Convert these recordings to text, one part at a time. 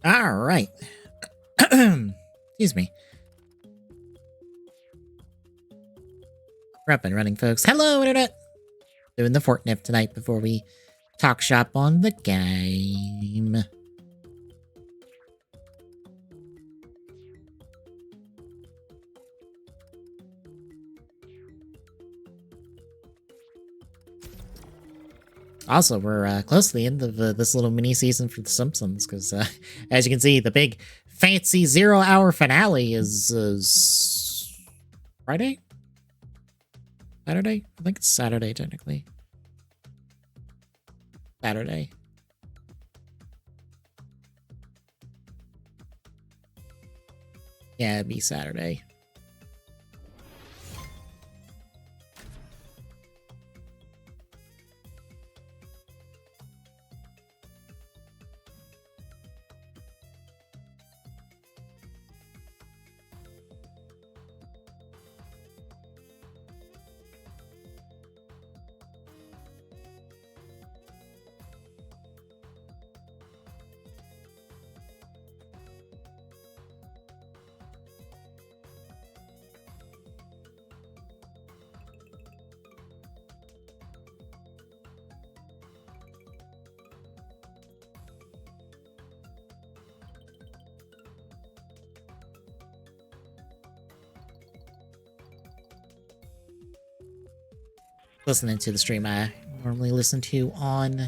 All right. Excuse me. We're up and running, folks. Hello, Internet. Doing the Fartnife tonight before we talk shop on the game. Also, we're close to the end of this little mini season for The Simpsons because, as you can see, the big fancy 0-hour finale is Friday? Saturday? I think it's Saturday, technically. Saturday. Yeah, it'd be Saturday. Listening to the stream I normally listen to on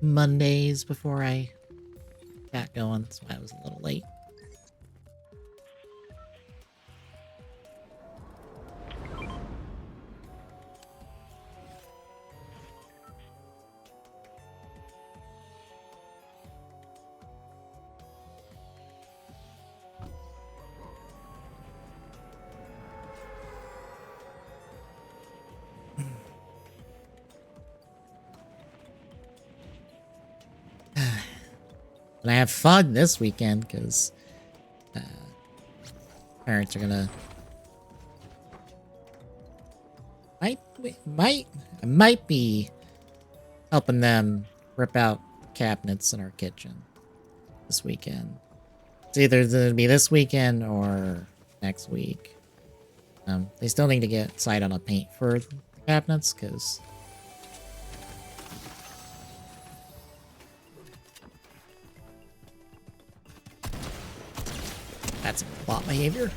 Mondays before I got going. That's why I was a little late. And I have fun this weekend because parents are gonna I might be helping them rip out cabinets in our kitchen this weekend. It's either gonna be this weekend or next week. They still need to get sight on a paint for the cabinets because that's bot behavior.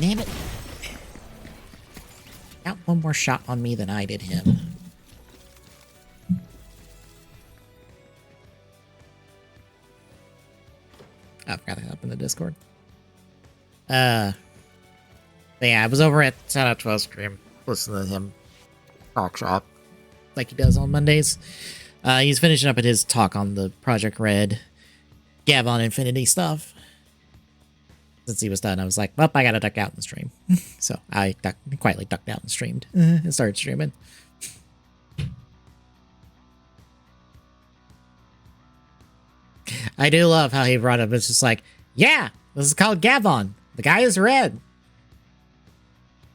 Damn it. Got one more shot on me than I did him. I forgot to up in the Discord. But yeah, I was over at Shout Out 12 stream listening to him talk shop like he does on Mondays. He's finishing up at his talk on the Project Red Gavon Infinity stuff. Since he was done, I was like, well, I gotta duck out and stream. So I quietly ducked out and streamed and started streaming. I do love how he brought up. It's just like, yeah, this is called Gavon. The guy is red.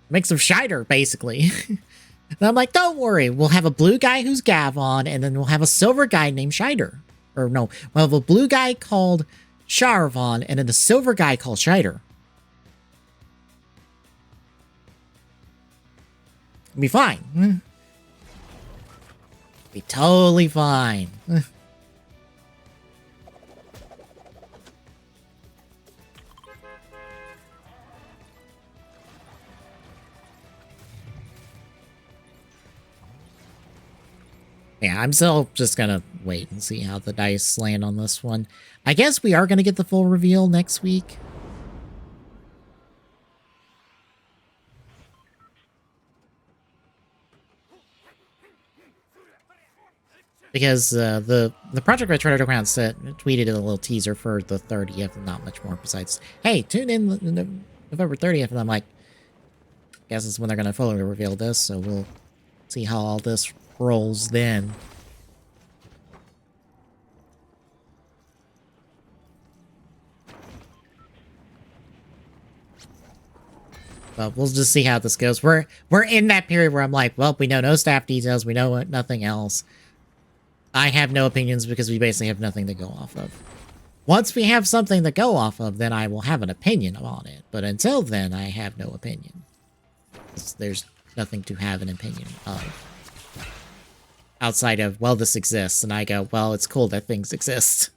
Makes him Shider, basically. And I'm like, don't worry. We'll have a blue guy who's Gavon, and then we'll have a silver guy named Shider. Or no, we'll have a blue guy called Sharvon, and then a silver guy called Shider. It'll be fine. Be totally fine. Yeah, I'm still just gonna wait and see how the dice land on this one. I guess we are gonna get the full reveal next week. Because the Project Red Trader account tweeted a little teaser for the 30th, and not much more besides, hey, tune in November 30th, and I'm like, guess it's when they're gonna fully reveal this, so we'll see how all this rolls then. But we'll just see how this goes. We're in that period where I'm like, well, we know no staff details, we know nothing else. I have no opinions because we basically have nothing to go off of. Once we have something to go off of, then I will have an opinion on it. But until then, I have no opinion. There's nothing to have an opinion of. Outside of, well, this exists. And I go, well, it's cool that things exist.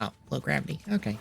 Oh, low gravity. Okay.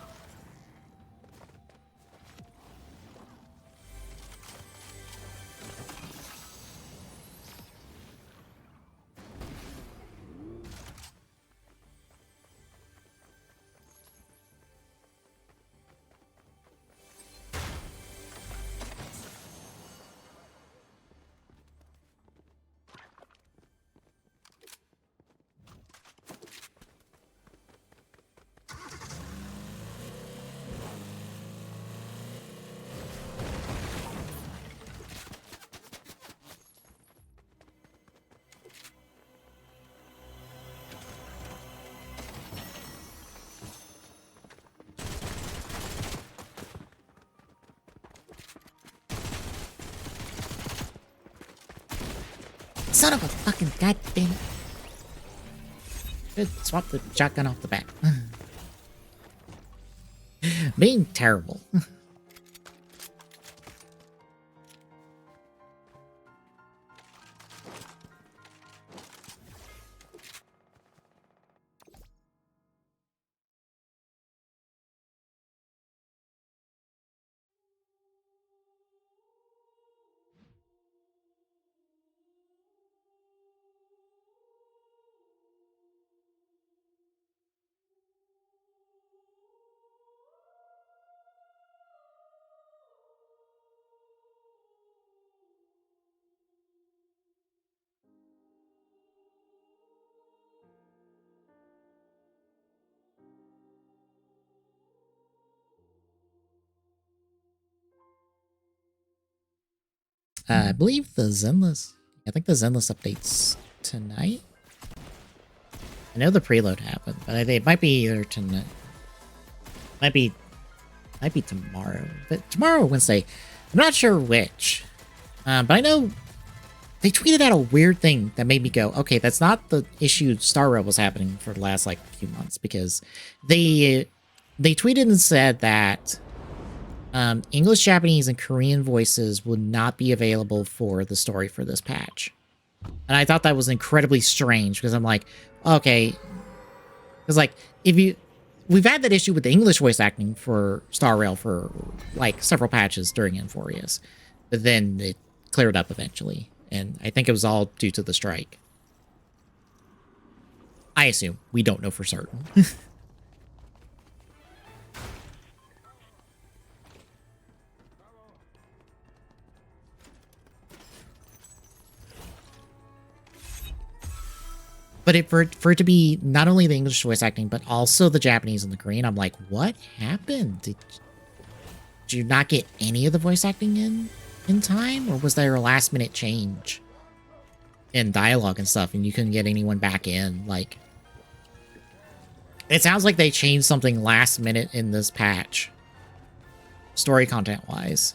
Son of a fucking goddamn. Should swap the shotgun off the bat. Being terrible. I believe the Zenless. I think the Zenless updates tonight. I know the preload happened, but I think it might be either tonight. Might be tomorrow, but tomorrow or Wednesday. I'm not sure which. But I know they tweeted out a weird thing that made me go, okay, that's not the issue Star Rail was happening for the last like few months, because they tweeted and said that English, Japanese, and Korean voices would not be available for the story for this patch. And I thought that was incredibly strange, because I'm like, okay, because like we've had that issue with the English voice acting for Star Rail for like several patches during Enforius, but then it cleared up eventually, and I think it was all due to the strike. I assume. We don't know for certain. But for it to be not only the English voice acting, but also the Japanese and the Korean, I'm like, what happened? Did you not get any of the voice acting in time? Or was there a last minute change in dialogue and stuff and you couldn't get anyone back in? Like, it sounds like they changed something last minute in this patch, story content wise.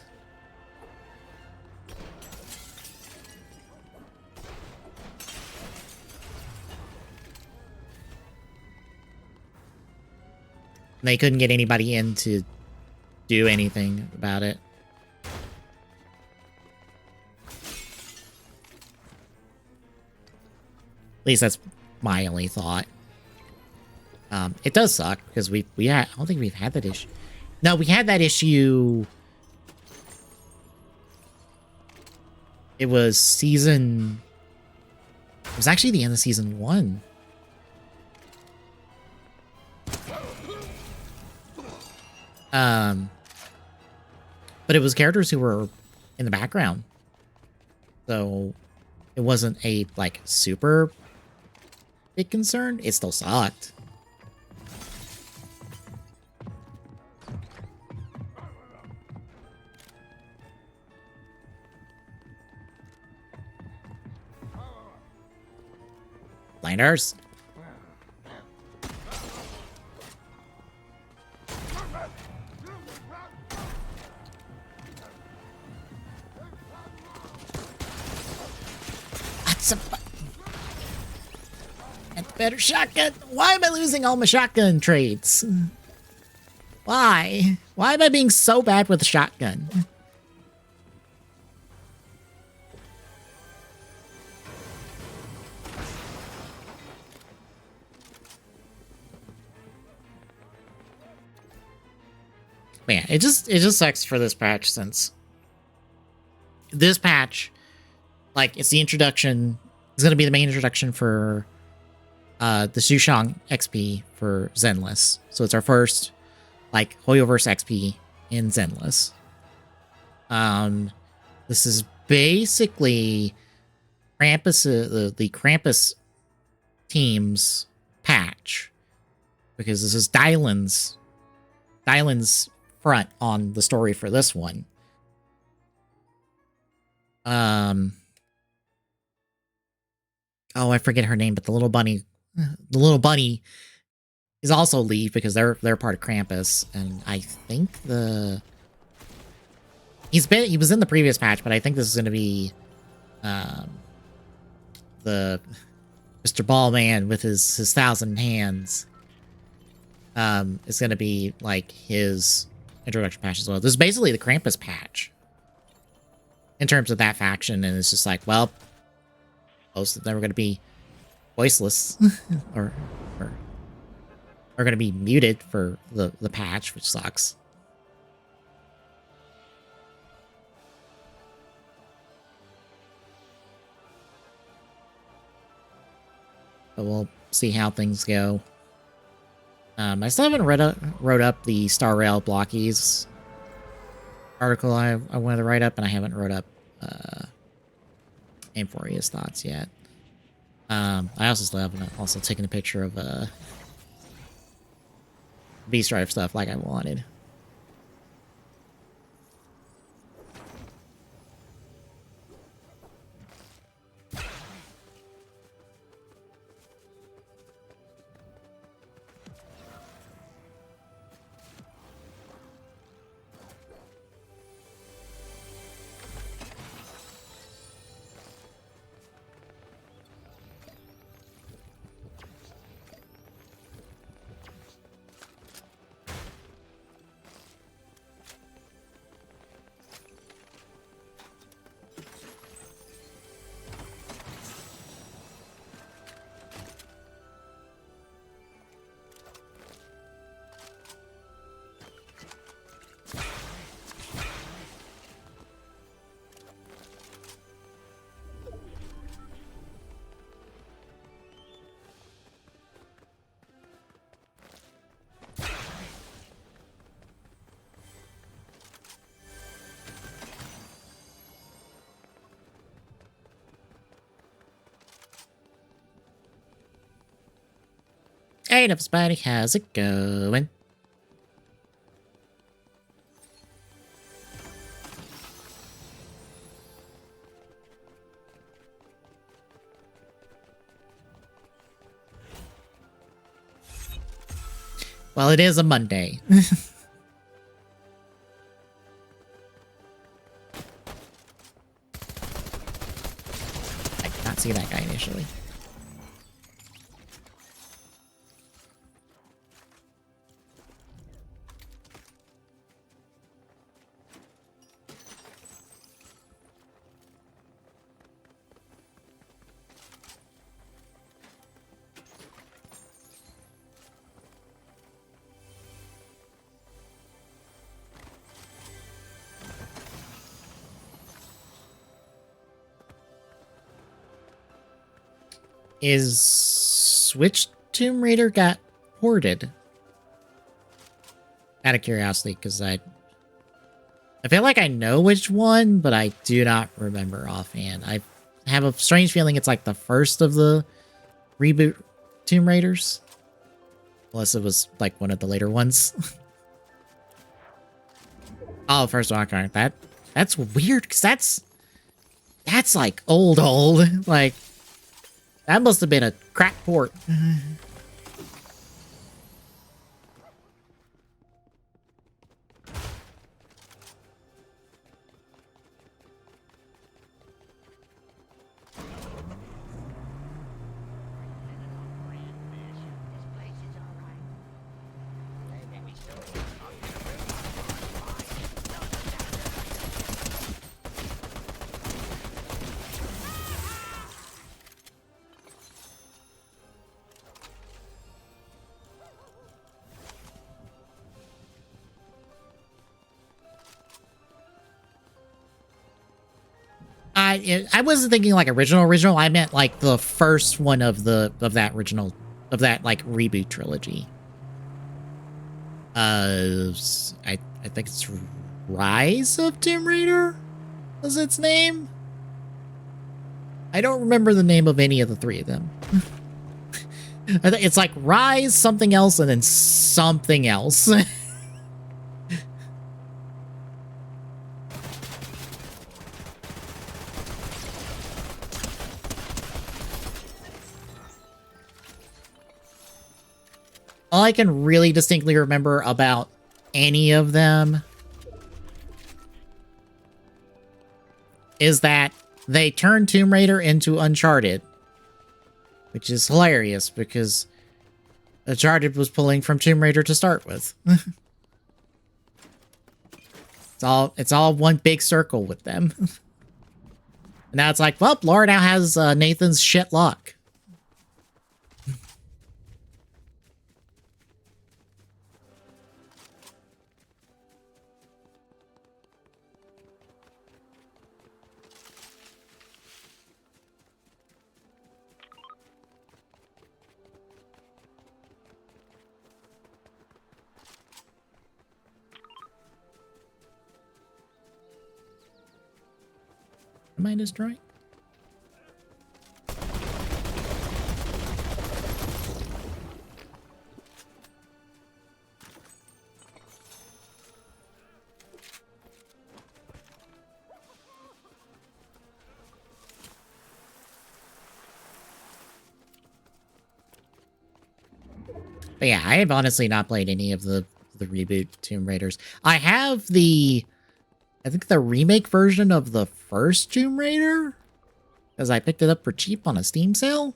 They couldn't get anybody in to do anything about it. At least that's my only thought. It does suck because I don't think we've had that issue. No, we had that issue. It was actually the end of season 1. But it was characters who were in the background. So it wasn't a like super big concern. It still sucked. Blinders. That's a better shotgun. Why am I losing all my shotgun traits? Why? Why am I being so bad with the shotgun? Man, it just sucks for this patch, since this patch, like, it's the introduction. It's going to be the main introduction for the Xushang XP for Zenless. So it's our first, like, Hoyoverse XP in Zenless. This is basically Krampus, the Krampus team's patch, because this is Dylan's front on the story for this one. Oh, I forget her name, but the little bunny is also lead, because they're part of Krampus, and I think he was in the previous patch, but I think this is going to be the Mr. Ballman with his 1,000 hands. Is going to be like his introduction patch as well. This is basically the Krampus patch in terms of that faction, and it's just like, well, most of them are going to be voiceless or are going to be muted for the patch, which sucks. But we'll see how things go. I still haven't wrote up the Star Rail Blockies article I wanted to write up, and I haven't wrote up Amphoria's thoughts yet. I also still haven't taken a picture of Beast Drive stuff like I wanted. Hey, everybody, how's it going? Well, it is a Monday. I did not see that guy initially. Which Tomb Raider got ported? Out of curiosity, because I feel like I know which one, but I do not remember offhand. I have a strange feeling it's like the first of the reboot Tomb Raiders. Unless it was like one of the later ones. Oh, first one, okay. That's weird, because that's like old. Like, that must have been a crack port. I wasn't thinking like original. I meant like the first one of that like reboot trilogy. I think it's Rise of Tomb Raider was its name. I don't remember the name of any of the three of them. It's like Rise, something else, and then something else. All I can really distinctly remember about any of them is that they turned Tomb Raider into Uncharted, which is hilarious because Uncharted was pulling from Tomb Raider to start with. It's all one big circle with them. And now it's like, well, Laura now has Nathan's shit luck. Am I destroying? But yeah, I have honestly not played any of the reboot Tomb Raiders. I have I think the remake version of the first Tomb Raider, because I picked it up for cheap on a Steam sale,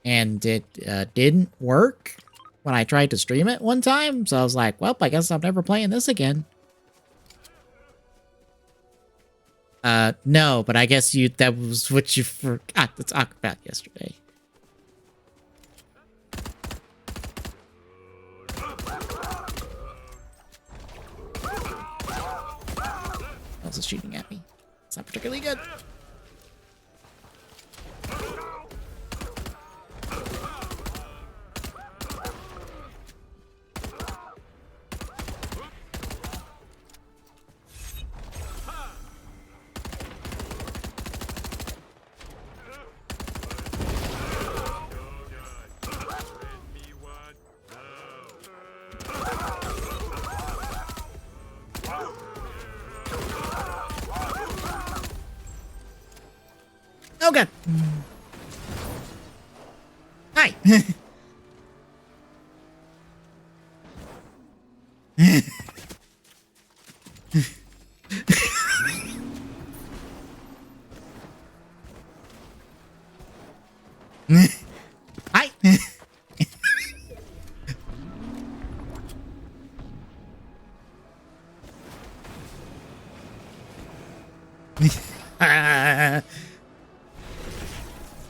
and it didn't work when I tried to stream it one time, so I was like, well, I guess I'm never playing this again. No, but I guess that was what you forgot to talk about yesterday. Is shooting at me. It's not particularly good. Oh god. Hi. Hi.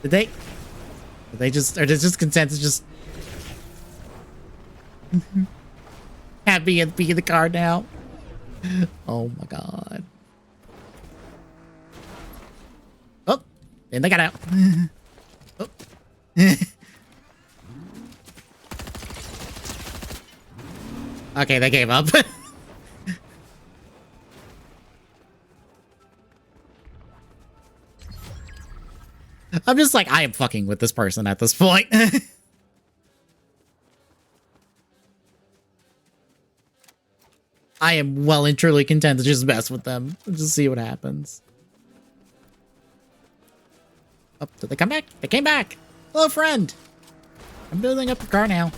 Did they? Did they just? Or does just consensus just happy and be in the car now? Oh my god. Oh, and they got out. Oh. Okay, they gave up. I'm just like, I am fucking with this person at this point. I am well and truly content to just mess with them. Just see what happens. Oh, did they come back? They came back. Hello, friend. I'm building up the car now.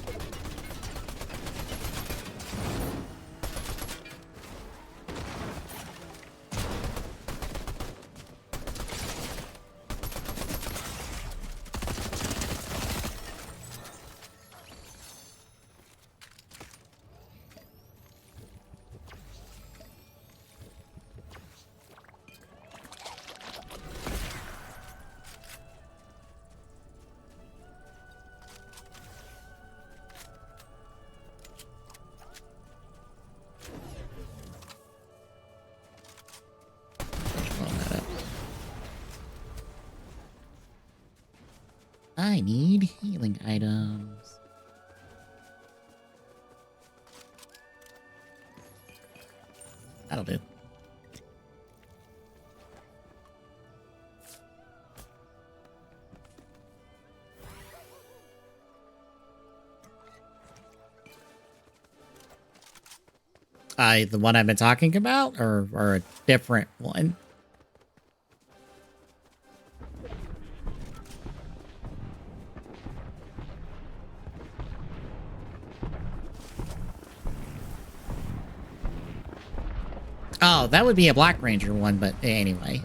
I need healing items. That'll do. The one I've been talking about, or a different one? Oh, that would be a Black Ranger one, but anyway.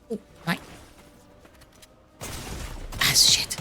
Oh, hi. Ah, shit.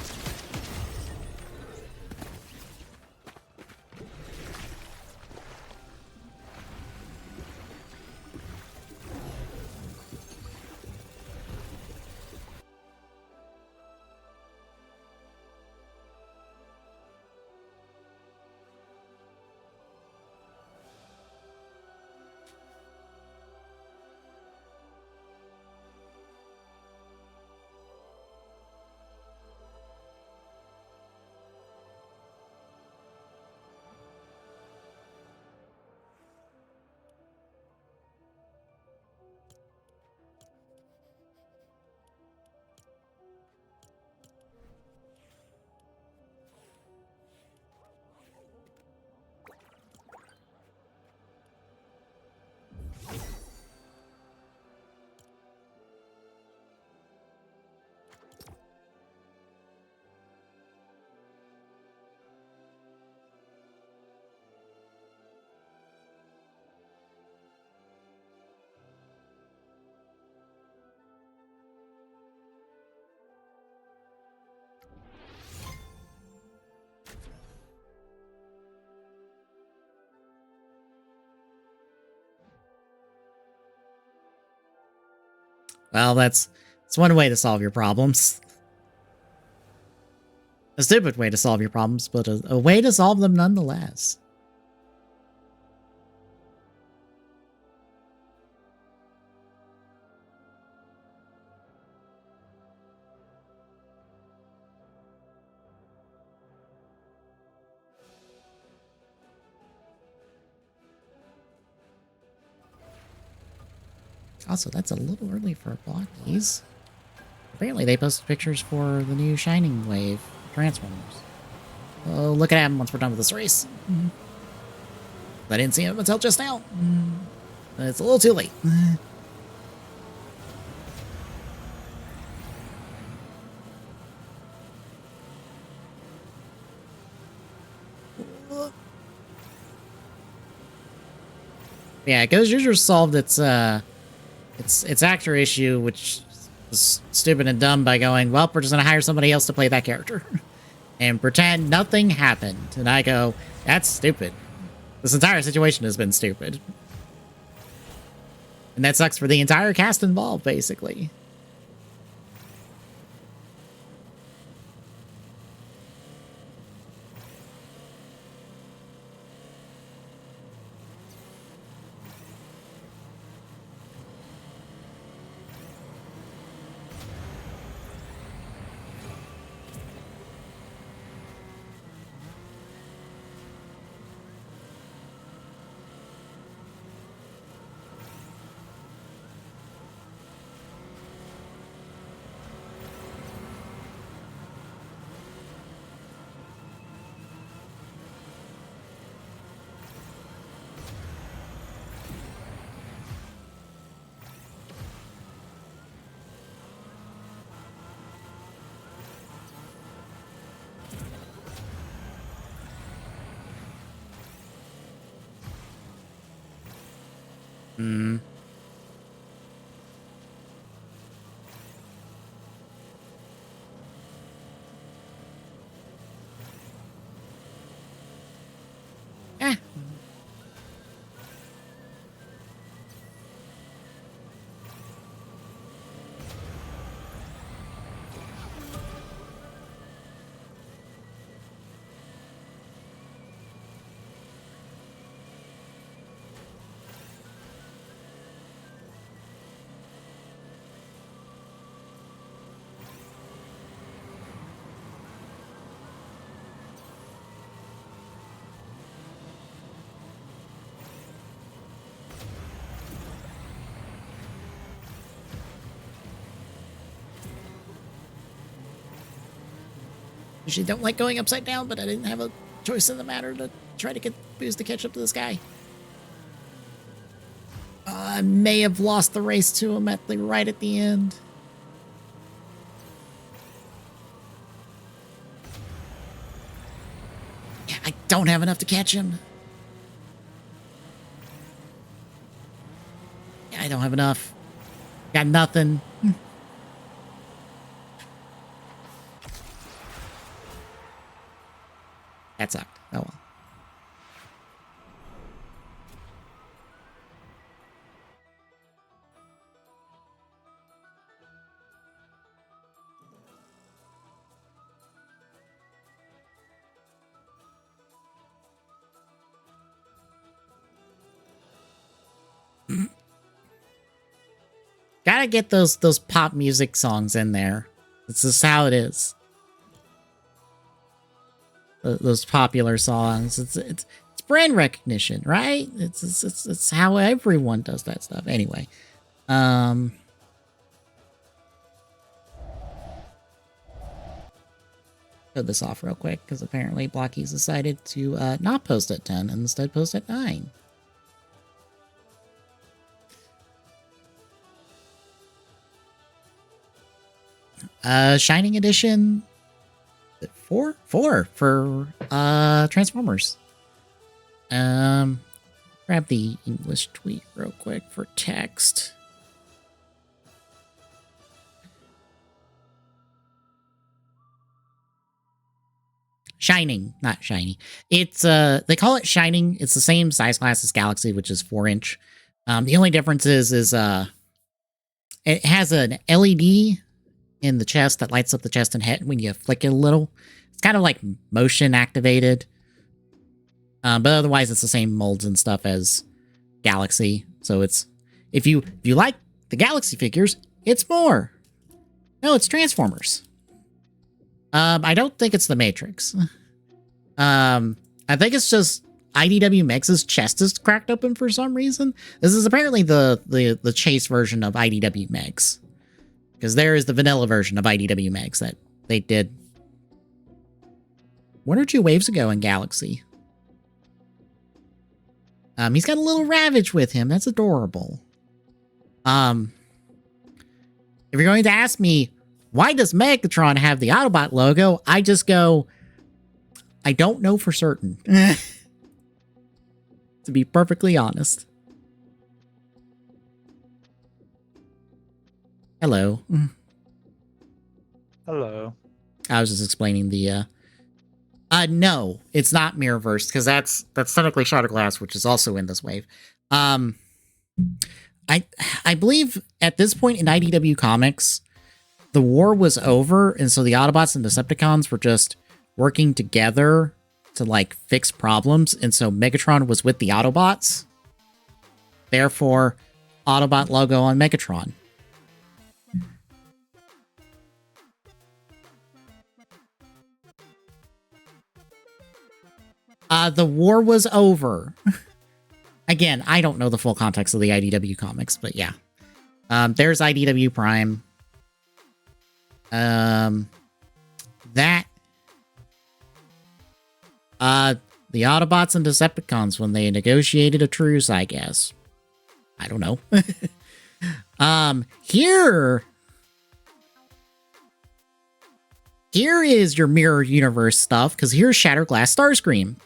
Well, it's one way to solve your problems. A stupid way to solve your problems, but a way to solve them nonetheless. Also, that's a little early for blockies. Apparently, they posted pictures for the new Shining Wave Transformers. Oh, look at him once we're done with this race. I didn't see him until just now. It's a little too late. Yeah, Ghost User solved its actor issue, which was stupid and dumb, by going, well, we're just gonna hire somebody else to play that character and pretend nothing happened. And I go, that's stupid. This entire situation has been stupid. And that sucks for the entire cast involved, basically. Hmm. Eh. Usually don't like going upside down, but I didn't have a choice in the matter to try to get Booze to catch up to this guy. I may have lost the race to him right at the end. Yeah, I don't have enough to catch him. Yeah, I don't have enough. Got nothing. That sucked. Oh well. Gotta get those pop music songs in there. It's just how it is. Those popular songs. It's brand recognition, right? It's how everyone does that stuff. Anyway, shut this off real quick because apparently Blocky's decided to not post at 10 and instead post at 9. Shining Edition 4 for Transformers. Grab the English tweet real quick for text. Shining, not shiny. It's they call it Shining. It's the same size class as Galaxy, which is 4-inch. The only difference is It has an LED in the chest that lights up the chest and head when you flick it a little. It's kind of like motion activated. But otherwise it's the same molds and stuff as Galaxy. So it's if you like the Galaxy figures, it's more. No, it's Transformers. I don't think it's the Matrix. I think it's just IDW Meg's chest is cracked open for some reason. This is apparently the chase version of IDW Meg's. Because there is the vanilla version of IDW Meg's that they did 1 or 2 waves ago in Galaxy. He's got a little Ravage with him. That's adorable. If you're going to ask me, why does Megatron have the Autobot logo? I just go, I don't know for certain. To be perfectly honest. Hello. Hello. I was just explaining the, no, it's not Mirrorverse, because that's technically Shatterglass, which is also in this wave. I believe at this point in IDW Comics, the war was over, and so the Autobots and Decepticons were just working together to, like, fix problems, and so Megatron was with the Autobots. Therefore, Autobot logo on Megatron. The war was over. Again, I don't know the full context of the IDW comics, but yeah. There's IDW Prime. The Autobots and Decepticons when they negotiated a truce, I guess. I don't know. Here is your mirror universe stuff, because here's Shatterglass Starscream.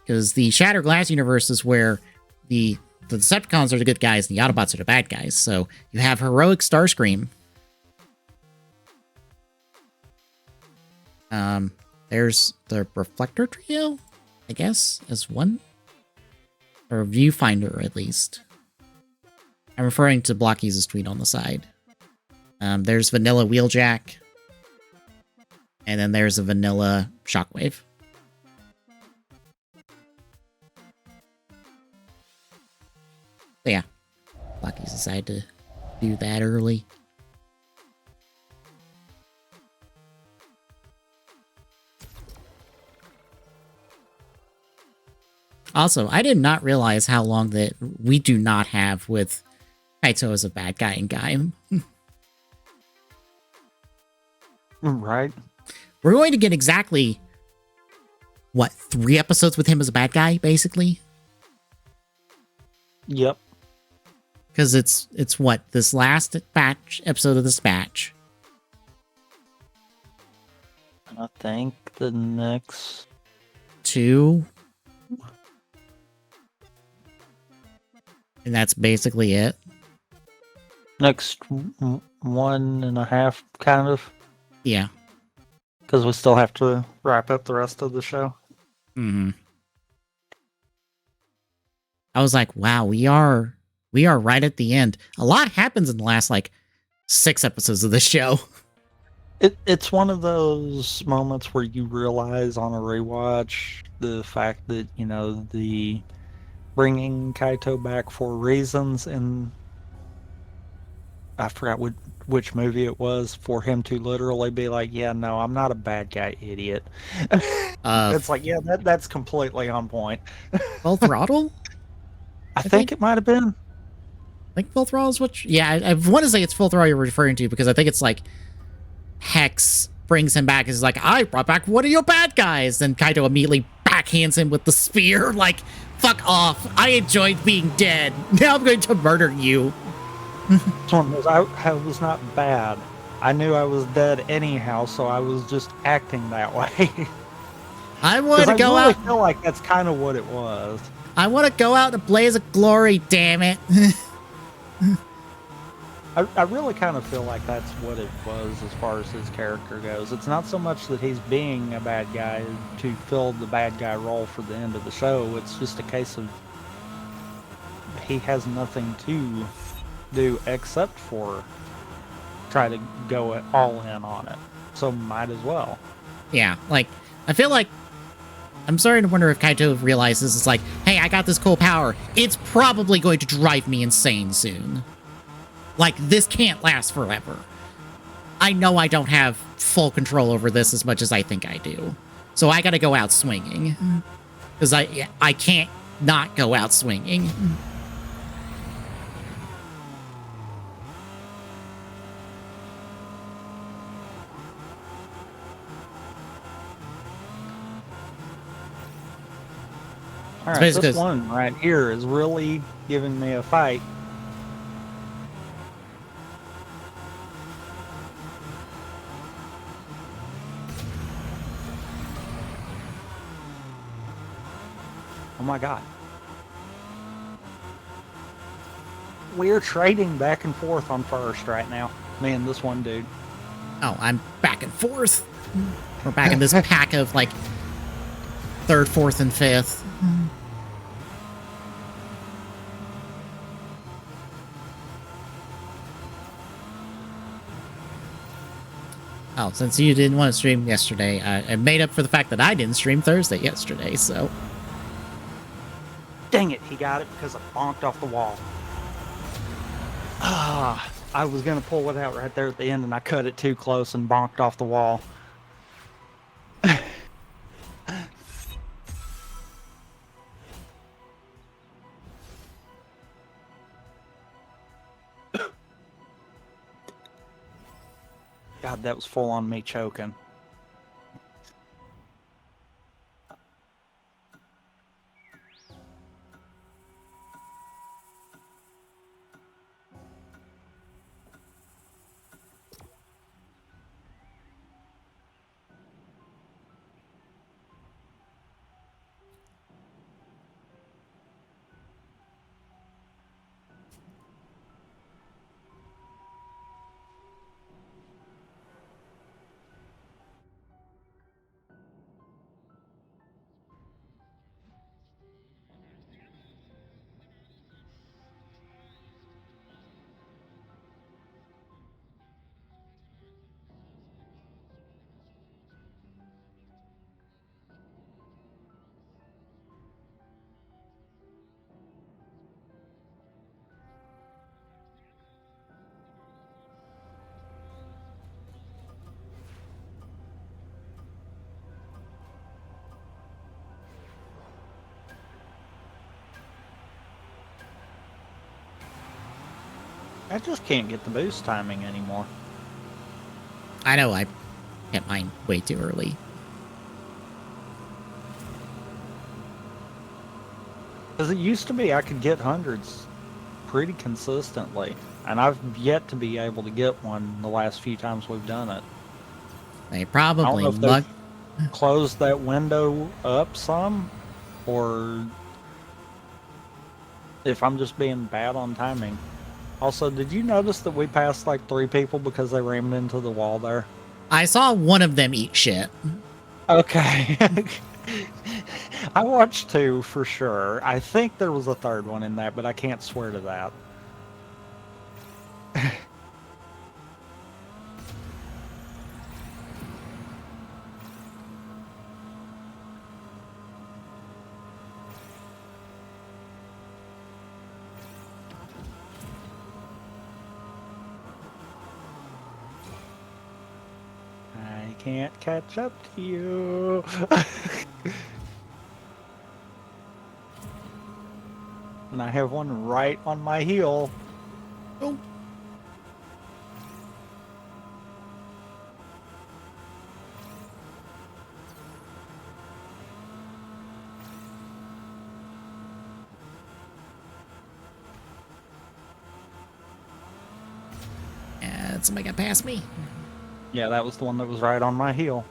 Because the Shatterglass universe is where the Decepticons are the good guys and the Autobots are the bad guys. So you have heroic Starscream. There's the Reflector Trio, I guess, as one. Or Viewfinder, at least. I'm referring to Blocky's tweet on the side. There's Vanilla Wheeljack. And then there's a Vanilla Shockwave. So yeah, Blocky's decided to do that early. Also, I did not realize how long that we do not have with Kaito as a bad guy in Gaim. Right. We're going to get exactly, what, 3 episodes with him as a bad guy, basically? Yep. Because it's what, this last episode of this batch. I think the next 2. And that's basically it. next 1.5, kind of. Yeah. Because we still have to wrap up the rest of the show. Mm-hmm. I was like, wow, we are right at the end. A lot happens in the last, 6 episodes of this show. It's one of those moments where you realize on a rewatch the fact that, the bringing Kaito back for reasons, and I forgot which movie it was, for him to literally be like, yeah, no, I'm not a bad guy, idiot. It's like, yeah, that's completely on point. Full Throttle? I think it might have been. I think Full Throttle is what... Yeah, I want to say it's Full Throttle you're referring to, because I think it's Hex brings him back and is like, I brought back one of your bad guys. Then Kaito immediately backhands him with the spear, fuck off. I enjoyed being dead. Now I'm going to murder you. I was not bad. I knew I was dead anyhow, so I was just acting that way. I want to go out. out. I feel like that's kind of what it was. I want to go out in a blaze of glory, damn it. I really kind of feel like that's what it was as far as his character goes. It's not so much that he's being a bad guy to fill the bad guy role for the end of the show. It's just a case of he has nothing to do except for try to go all in on it. So might as well. Yeah, like, I feel like I'm starting to wonder if Kaito realizes it's like, hey, I got this cool power. It's probably going to drive me insane soon. Like, this can't last forever. I know I don't have full control over this as much as I think I do. So I gotta go out swinging. Because I can't not go out swinging. All right, this one right here is really giving me a fight. Oh my god. We're trading back and forth on first right now. Me and this one dude. Oh, I'm back and forth. We're back in this pack of, like, third, fourth, and fifth. Oh, since you didn't want to stream yesterday, I made up for the fact that I didn't stream Thursday yesterday, so... Dang it, he got it because I bonked off the wall. Ah, I was going to pull it out right there at the end, and I cut it too close and bonked off the wall. God, that was full on me choking. I just can't get the boost timing anymore. I know, I hit mine way too early. Because it used to be I could get hundreds pretty consistently. And I've yet to be able to get one the last few times we've done it. They probably closed that window up some, or if I'm just being bad on timing. Also, did you notice that we passed like 3 people because they rammed into the wall there? I saw one of them eat shit. Okay. I watched 2 for sure. I think there was a 3rd one in that, but I can't swear to that. I can't catch up to you. And I have one right on my heel. Oh. And somebody got past me. Yeah, that was the one that was right on my heel.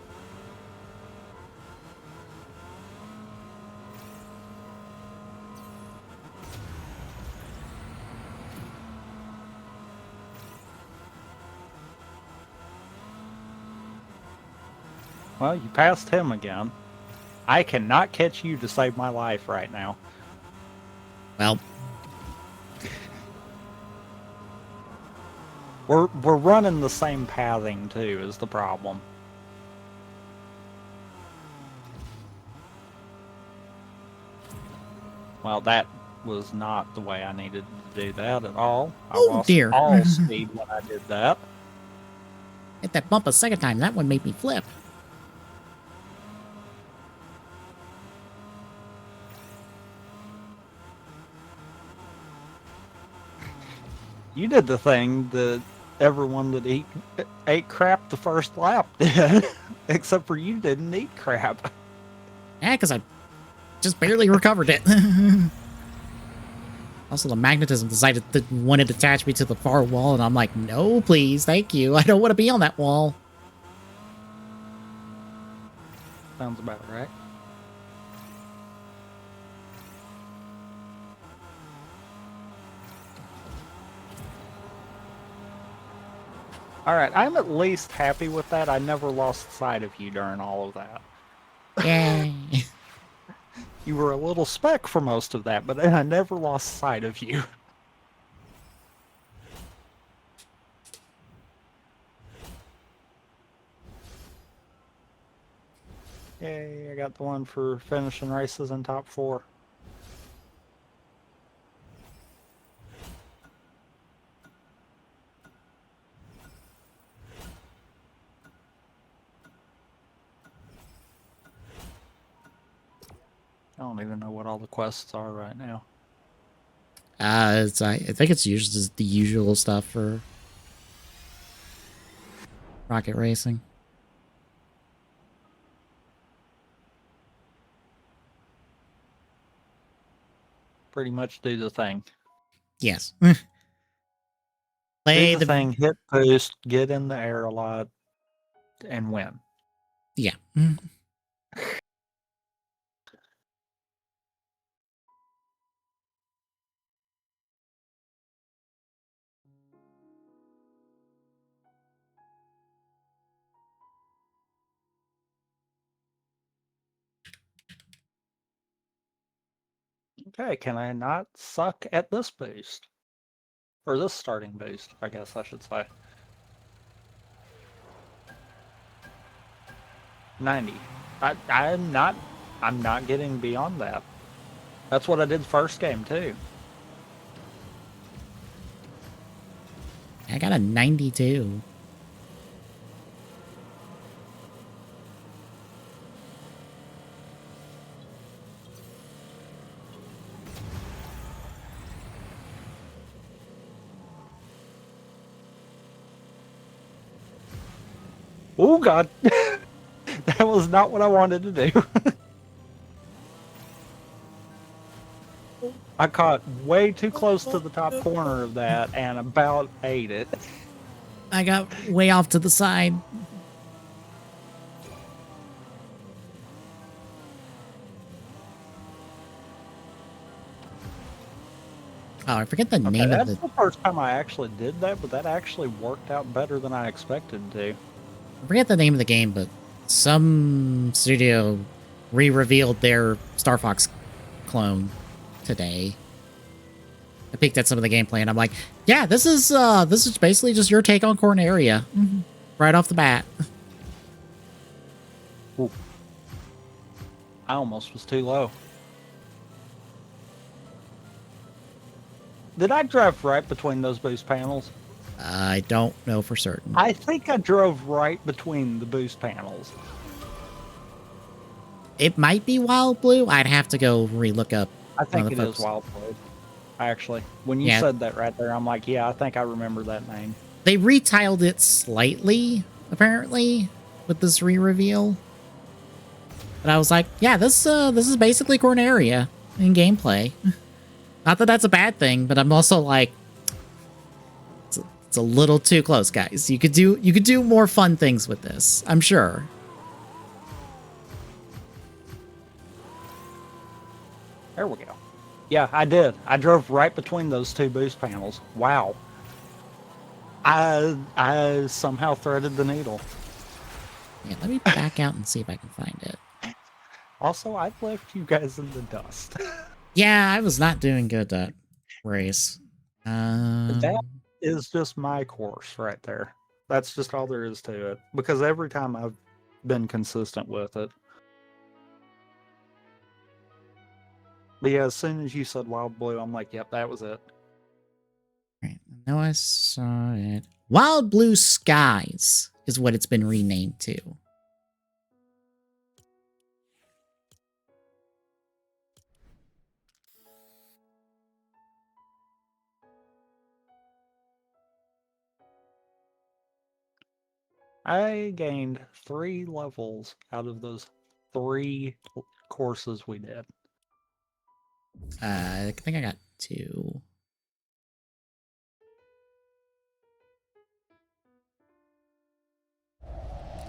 Well, you passed him again. I cannot catch you to save my life right now. Well. We're running the same pathing too is the problem. Well, that was not the way I needed to do that at all. I Oh, lost dear. all speed when I did that. Hit that bump a second time. That one made me flip. You did the thing that everyone that ate crap the first lap did, except for you didn't eat crap. Yeah, because I just barely recovered it. Also, the magnetism decided to wanted to attach me to the far wall, and I'm like, no, please, thank you. I don't want to be on that wall. Sounds about right. All right, I'm at least happy with that. I never lost sight of you during all of that. Yay. You were a little speck for most of that, but I never lost sight of you. Yay, I got the one for finishing races in top 4. I don't even know what all the quests are right now. I think it's usually just the usual stuff for rocket racing. Pretty much do the thing. Yes. Do the thing, hit boost, get in the air a lot, and win. Yeah. Okay, can I not suck at this boost? Or this starting boost, I guess I should say. 90. I'm not getting beyond that. That's what I did first game too. I got a 92. Oh god. That was not what I wanted to do. I caught way too close to the top corner of that and about ate it. I got way off to the side. Oh, I forget the name of That's the first time I actually did that, but that actually worked out better than I expected to. I forget the name of the game, but some studio re-revealed their Star Fox clone today. I peeked at some of the gameplay and I'm like, yeah, this is basically just your take on Corneria. Right off the bat. Ooh. I almost was too low. Did I drive right between those boost panels? I don't know for certain. I think I drove right between the boost panels. It might be Wild Blue. I'd have to go re-look up. I think it is Wild Blue. Actually, when you said that right there, I'm like, yeah, I think I remember that name. They retiled it slightly, apparently, with this re-reveal. But I was like, yeah, this is basically Corneria in gameplay. Not that that's a bad thing, but I'm also like, it's a little too close, guys. You could do more fun things with this, I'm sure. There we go. Yeah, I did. I drove right between those two boost panels. Wow. I somehow threaded the needle. Yeah, let me back out and see if I can find it. Also, I left you guys in the dust. Yeah, I was not doing good that race. That is just my course right there. That's just all there is to it. Because every time I've been consistent with it. But yeah, as soon as you said Wild Blue, I'm like, yep, that was it. Right. I know I saw it. Wild Blue Skies is what it's been renamed to. I gained 3 levels out of those 3 courses we did. I think I got 2.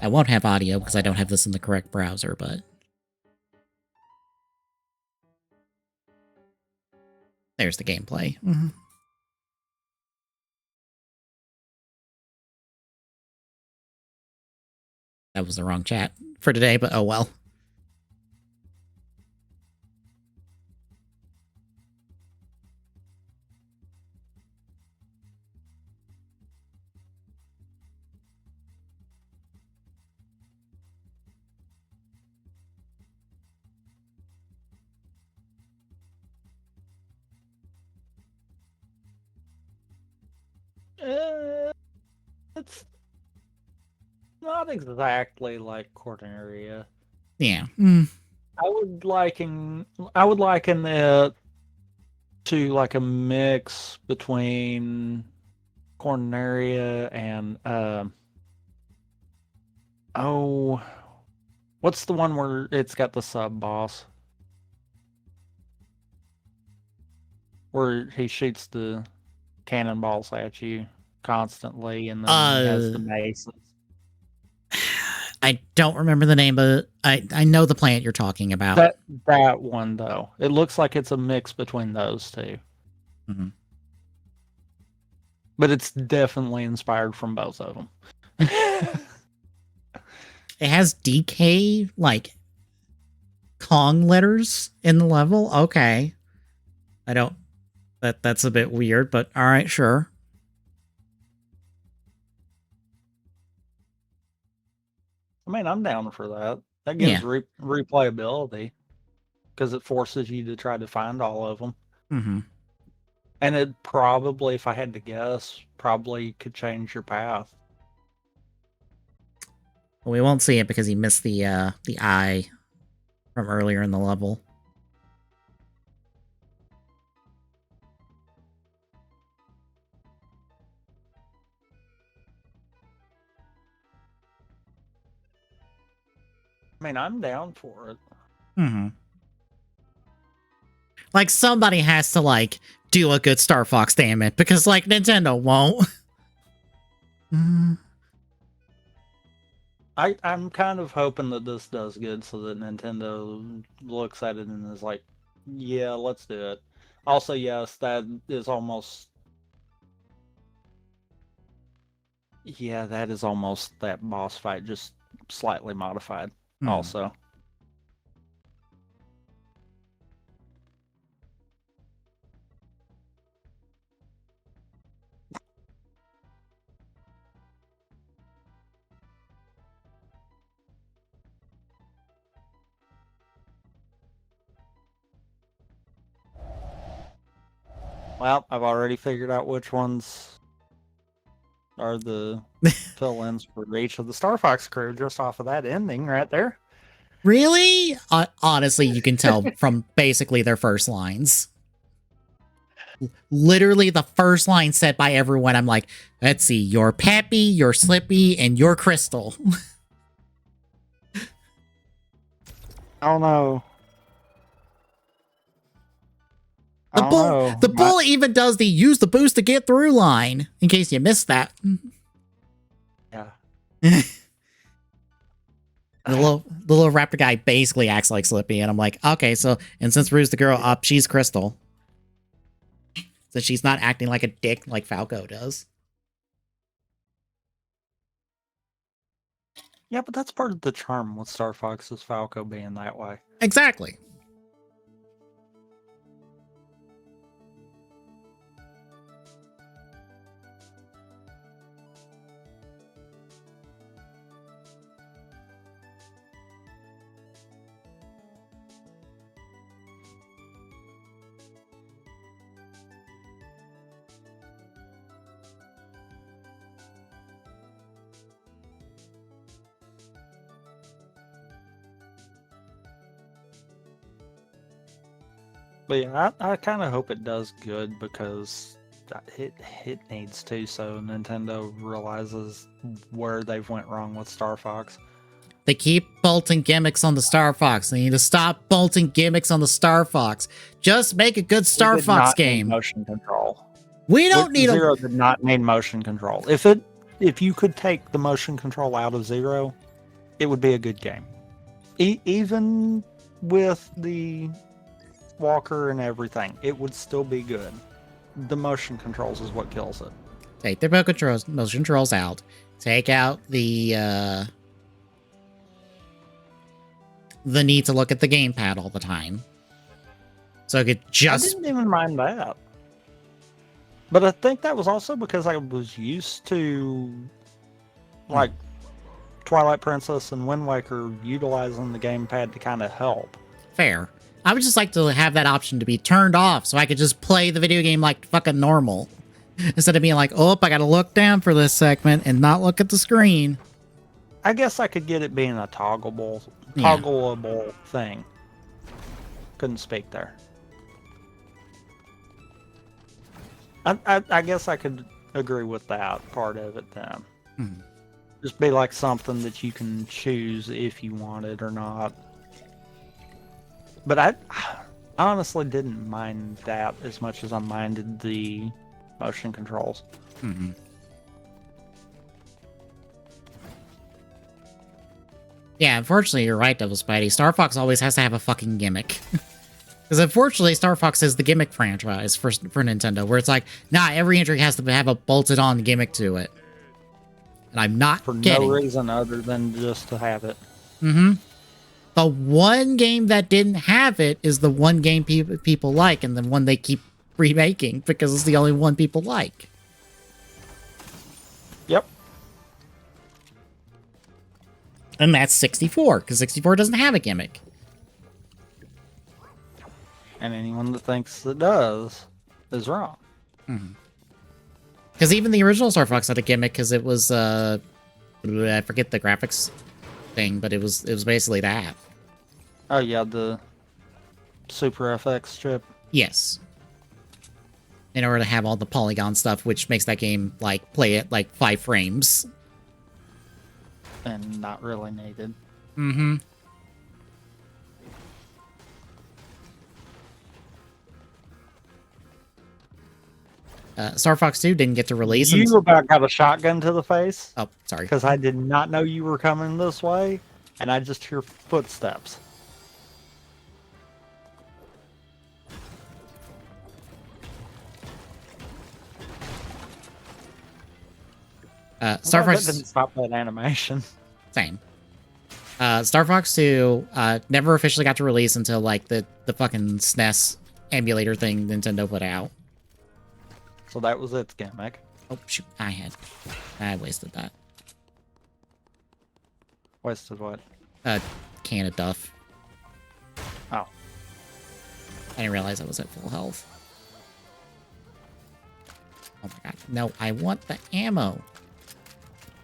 I won't have audio because I don't have this in the correct browser, but there's the gameplay. That was the wrong chat for today, but oh well. It's not exactly like Corneria. Yeah. I would liken it to like a mix between Corneria and oh, what's the one where it's got the sub boss? Where he shoots the cannonballs at you constantly and then he has the maces. I don't remember the name, but I know the plant you're talking about. That one though. It looks like it's a mix between those two. Mm-hmm. But it's definitely inspired from both of them. It has DK like Kong letters in the level. Okay. I don't that's a bit weird, but all right, sure. I mean, I'm down for that. That gives replayability because it forces you to try to find all of them. Mm-hmm. And it probably, if I had to guess, probably could change your path. Well, we won't see it because he missed the eye from earlier in the level. I mean, I'm down for it. Mm-hmm. Like, somebody has to, like, do a good Star Fox, damn it, because, like, Nintendo won't. I'm kind of hoping that this does good so that Nintendo looks at it and is like, yeah, let's do it. Also, yes, that is almost... Yeah, that is almost that boss fight, just slightly modified also. Well, I've already figured out which ones are the fill-ins for each of the Star Fox crew just off of that ending right there. Really? Honestly, you can tell from basically their first lines. Literally, the first line said by everyone, I'm like, let's see, you're Peppy, you're Slippy, and you're Crystal. I don't know. The bull even does the use the boost to get through line, in case you missed that. Yeah. The little raptor guy basically acts like Slippy, and I'm like, okay, so, and since Rue's the girl up, she's Crystal. So she's not acting like a dick like Falco does. Yeah, but that's part of the charm with Star Fox's Falco being that way. Exactly. But yeah, I kind of hope it does good because it needs to. So Nintendo realizes where they've went wrong with Star Fox. They keep bolting gimmicks on the Star Fox. They need to stop bolting gimmicks on the Star Fox. Just make a good Star It did Fox not need game. motion control. We don't need Zero did not need motion control. If you could take the motion control out of Zero, it would be a good game. Even with the walker and everything, it would still be good. The motion controls is what kills it. Take their motion controls out. Take out the need to look at the gamepad all the time. So I could just... I didn't even mind that. But I think that was also because I was used to, like, Twilight Princess and Wind Waker utilizing the gamepad to kind of help. Fair. I would just like to have that option to be turned off so I could just play the video game like fucking normal. Instead of being like, oh, I gotta look down for this segment and not look at the screen. I guess I could get it being a toggleable thing. Couldn't speak there. I guess I could agree with that part of it then. Just be like something that you can choose if you want it or not. But I honestly didn't mind that as much as I minded the motion controls. Yeah, unfortunately, you're right, Devil Spidey. Star Fox always has to have a fucking gimmick. Because unfortunately, Star Fox is the gimmick franchise for Nintendo, where it's like, nah, every entry has to have a bolted-on gimmick to it. And I'm not kidding. No reason other than just to have it. The one game that didn't have it is the one game people like, and the one they keep remaking, because it's the only one people like. Yep. And that's 64, because 64 doesn't have a gimmick. And anyone that thinks it does is wrong. Because even the original Star Fox had a gimmick, because it was, I forget the graphics thing, but it was basically that. Oh yeah, the Super FX chip. Yes. In order to have all the polygon stuff, which makes that game, like, play at, like, 5 frames. And not really needed. Star Fox 2 didn't get to release. You about got a shotgun to the face? Oh, sorry. Because I did not know you were coming this way, and I just hear footsteps. Star Fox didn't stop that animation. Same. Star Fox 2 never officially got to release until like the fucking SNES emulator thing Nintendo put out. So that was its gimmick. Oh shoot, I wasted that. Wasted what? Can of Duff. Oh. I didn't realize I was at full health. Oh my god. No, I want the ammo.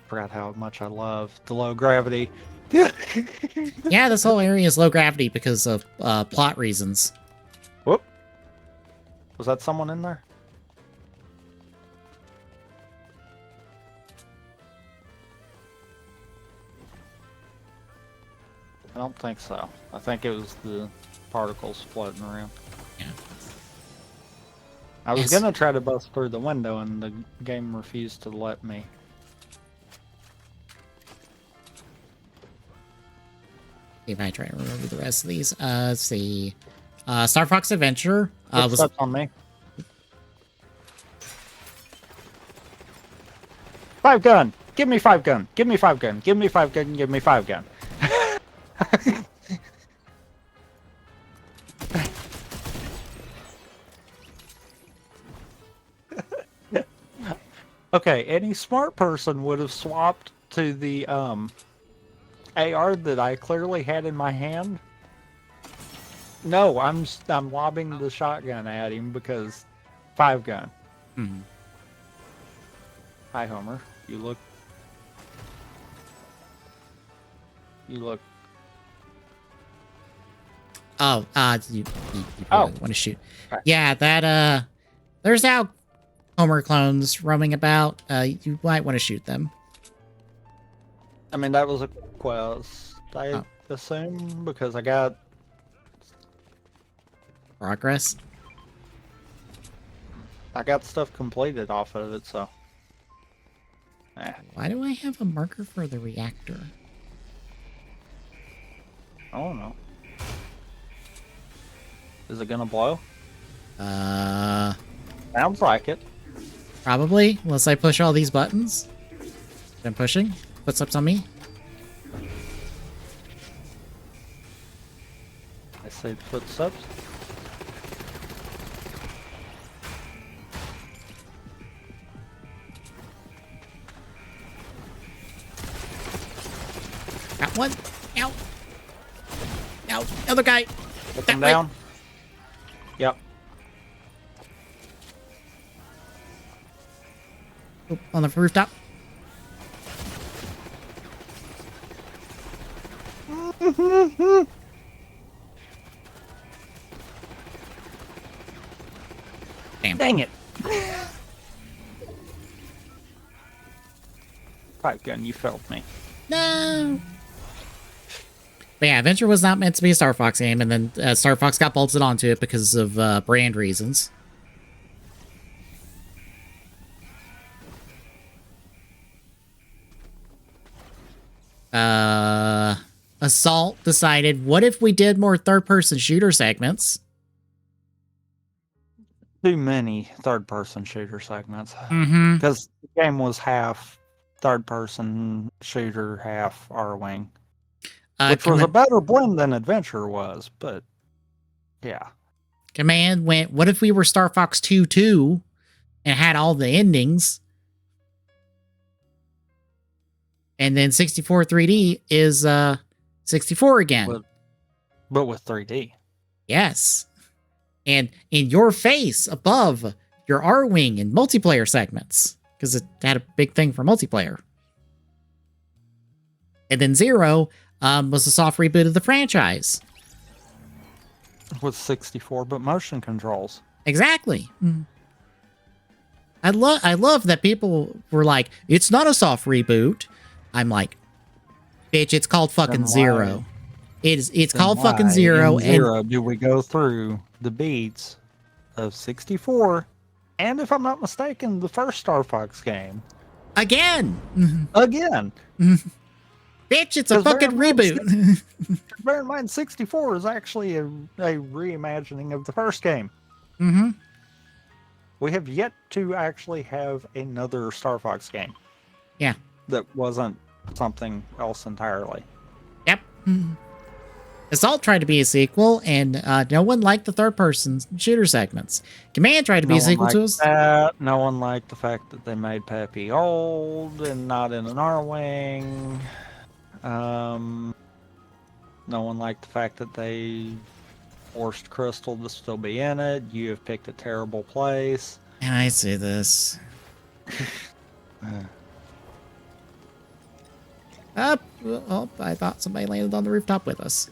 Forgot how much I love the low gravity. Yeah, this whole area is low gravity because of plot reasons. Whoop. Was that someone in there? I don't think so. I think it was the particles floating around. Yeah. I was gonna try to bust through the window and the game refused to let me. See if I try to remember the rest of these. Let's see. Star Fox Adventure was on me. 5 gun! Give me 5 gun! Give me 5 gun! Give me 5 gun! Give me 5 gun! Okay, any smart person would have swapped to the AR that I clearly had in my hand. No, I'm lobbing the shotgun at him because 5 gun. Hi, Homer. You look Oh, you Oh. want to shoot. Okay. Yeah, that, there's now Homer clones roaming about. You might want to shoot them. I mean, that was a quest, I assume, because I got Progress. stuff completed off of it, so. Why do I have a marker for the reactor? I don't know. Is it gonna blow? Sounds like it. Probably, unless I push all these buttons. I'm pushing. Footsteps on me. I say footsteps. Got one. Ow. Ow. Other guy. Put That them way. down. Yep. Oop, on the rooftop. Damn. Dang it. Pipe gun, you failed me. No. But yeah, Adventure was not meant to be a Star Fox game, and then Star Fox got bolted onto it because of brand reasons. Assault decided, what if we did more third-person shooter segments? Too many third-person shooter segments. Mm-hmm. Because the game was half third-person shooter, half R-Wing. Which was a better blend than Adventure was, but yeah. Command went, what if we were Star Fox 2 and had all the endings? And then 64 3D is 64 again. But with 3D. Yes. And in your face above your R-Wing and multiplayer segments, because it had a big thing for multiplayer. And then 0 was a soft reboot of the franchise. With 64-bit motion controls. Exactly. I love that people were like, it's not a soft reboot. I'm like, bitch, it's called fucking 0. It's called fucking 0. In 0 do we go through the beats of 64, and if I'm not mistaken, the first Star Fox game. Again. Bitch, it's a fucking reboot. Bear in mind, 64 is actually a reimagining of the first game. Mm-hmm. We have yet to actually have another Star Fox game. Yeah. That wasn't something else entirely. Yep. Assault tried to be a sequel, and no one liked the third-person shooter segments. Command tried to be a sequel to us. No one liked the fact that they made Peppy old and not in an R-Wing. No one liked the fact that they forced Crystal to still be in it. You have picked a terrible place. And I see this. Up. Oh, I thought somebody landed on the rooftop with us.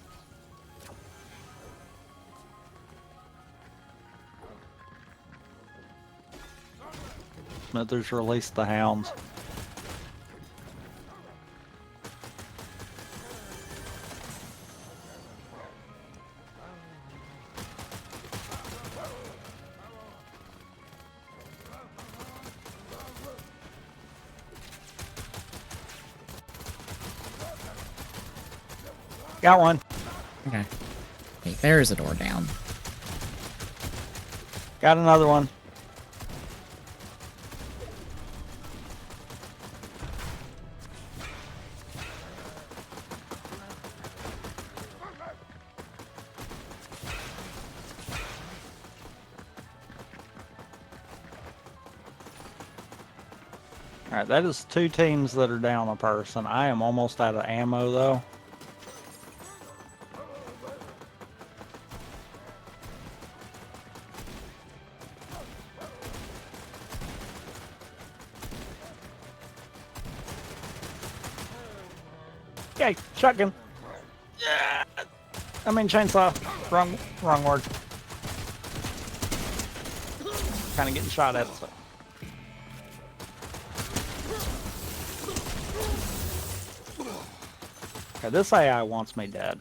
Smithers released the hounds. Got one. Okay. Hey, there's a door down. Got another one. Alright, that is 2 teams that are down a person. I am almost out of ammo, though. Okay, shotgun. Yeah. I mean chainsaw. Wrong word. Kind of getting shot at. So. Okay, this AI wants me dead.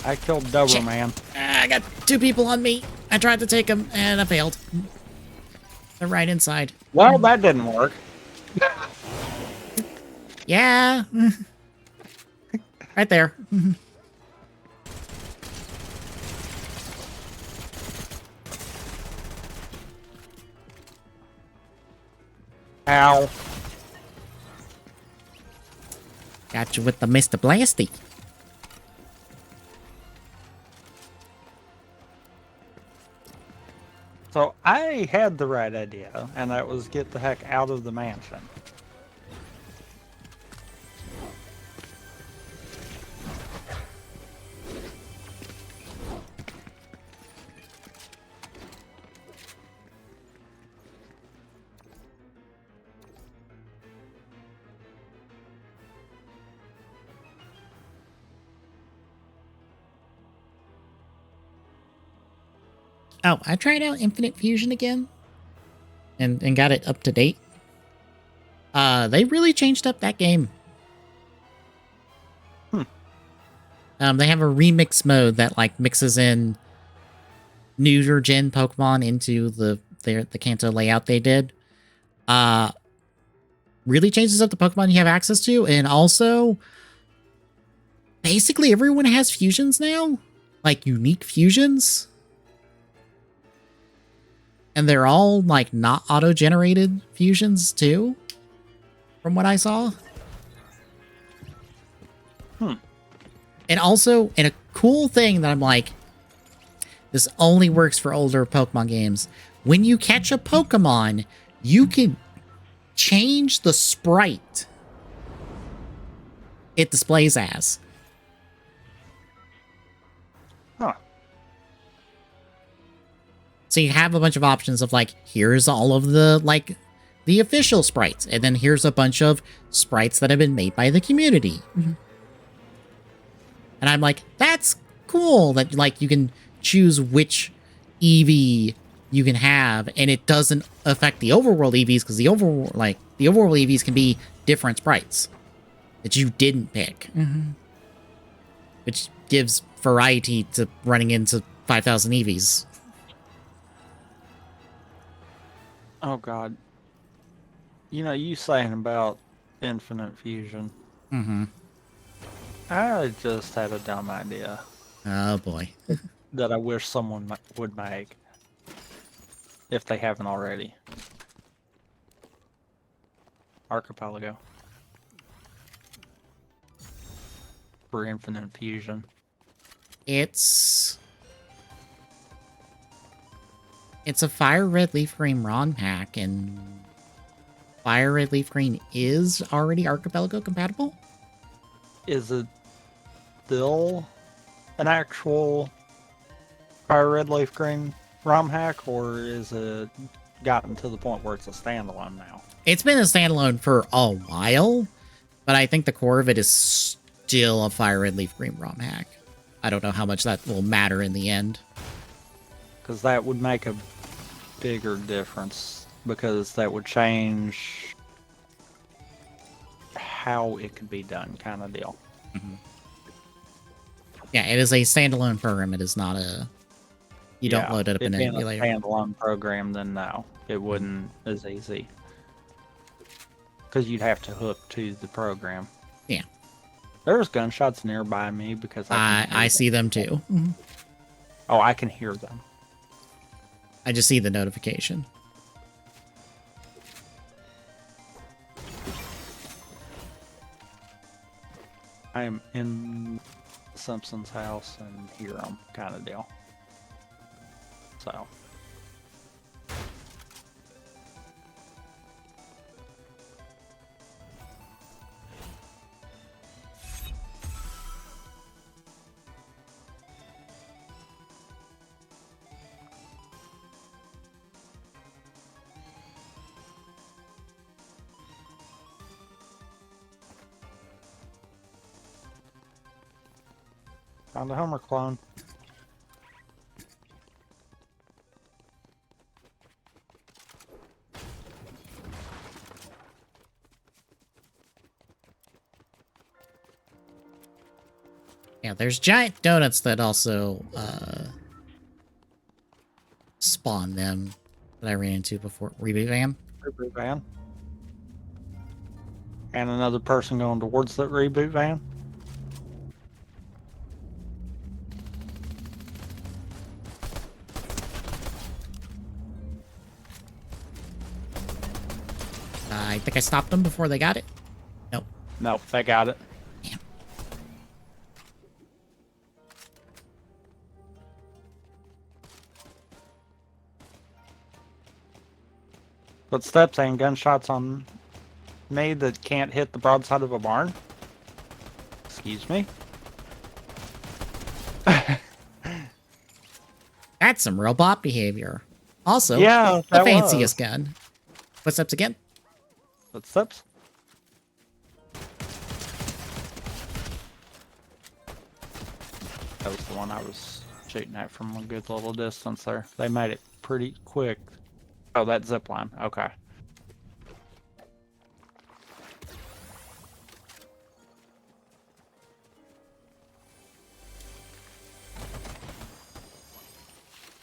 I killed Doberman. I got 2 people on me. I tried to take them, and I failed. They're right inside. Well, that didn't work. Yeah. Right there. Ow. Got you with the Mr. Blasty. So I had the right idea, and that was get the heck out of the mansion. Oh, I tried out Infinite Fusion again and got it up to date. They really changed up that game. They have a remix mode that like mixes in newer gen Pokemon into the Kanto layout they did. Really changes up the Pokemon you have access to, and also basically everyone has fusions now, like unique fusions. And they're all, like, not auto-generated fusions, too, from what I saw. And also, and a cool thing that I'm like, this only works for older Pokemon games. When you catch a Pokemon, you can change the sprite it displays as. Huh. So you have a bunch of options of like, here's all of the like the official sprites, and then here's a bunch of sprites that have been made by the community. And I'm like, that's cool that like you can choose which EV you can have, and it doesn't affect the overworld EVs because the overworld EVs can be different sprites that you didn't pick, which gives variety to running into 5,000 EVs. Oh god. You know, you saying about Infinite Fusion. I just had a dumb idea. Oh boy. That I wish someone would make. If they haven't already. Archipelago. For Infinite Fusion. It's a Fire Red Leaf Green ROM hack, and Fire Red Leaf Green is already Archipelago compatible? Is it still an actual Fire Red Leaf Green ROM hack, or is it gotten to the point where it's a standalone now? It's been a standalone for a while, but I think the core of it is still a Fire Red Leaf Green ROM hack. I don't know how much that will matter in the end. Because that would make a bigger difference, because that would change how it could be done, kind of deal. Yeah, it is a standalone program. It is not a... You don't load it up in an emulator. If being a standalone program, then no, it wouldn't as easy. Because you'd have to hook to the program. Yeah. There's gunshots nearby me because I see them too. Oh, I can hear them. I just see the notification. I am in Simpson's house and hear them, kind of deal. So. Found a Homer clone. Yeah, there's giant donuts that also spawn them that I ran into before. Reboot van. Reboot van. And another person going towards that reboot van. I think I stopped them before they got it. Nope. Nope, they got it. Damn. Footsteps and gunshots on me that can't hit the broadside of a barn. Excuse me. That's some real bot behavior. Also, Yeah, the that fanciest was. gun. Footsteps again. Footsteps. That was the one I was shooting at from a good little distance there. They made it pretty quick. Oh, that zip line. Okay.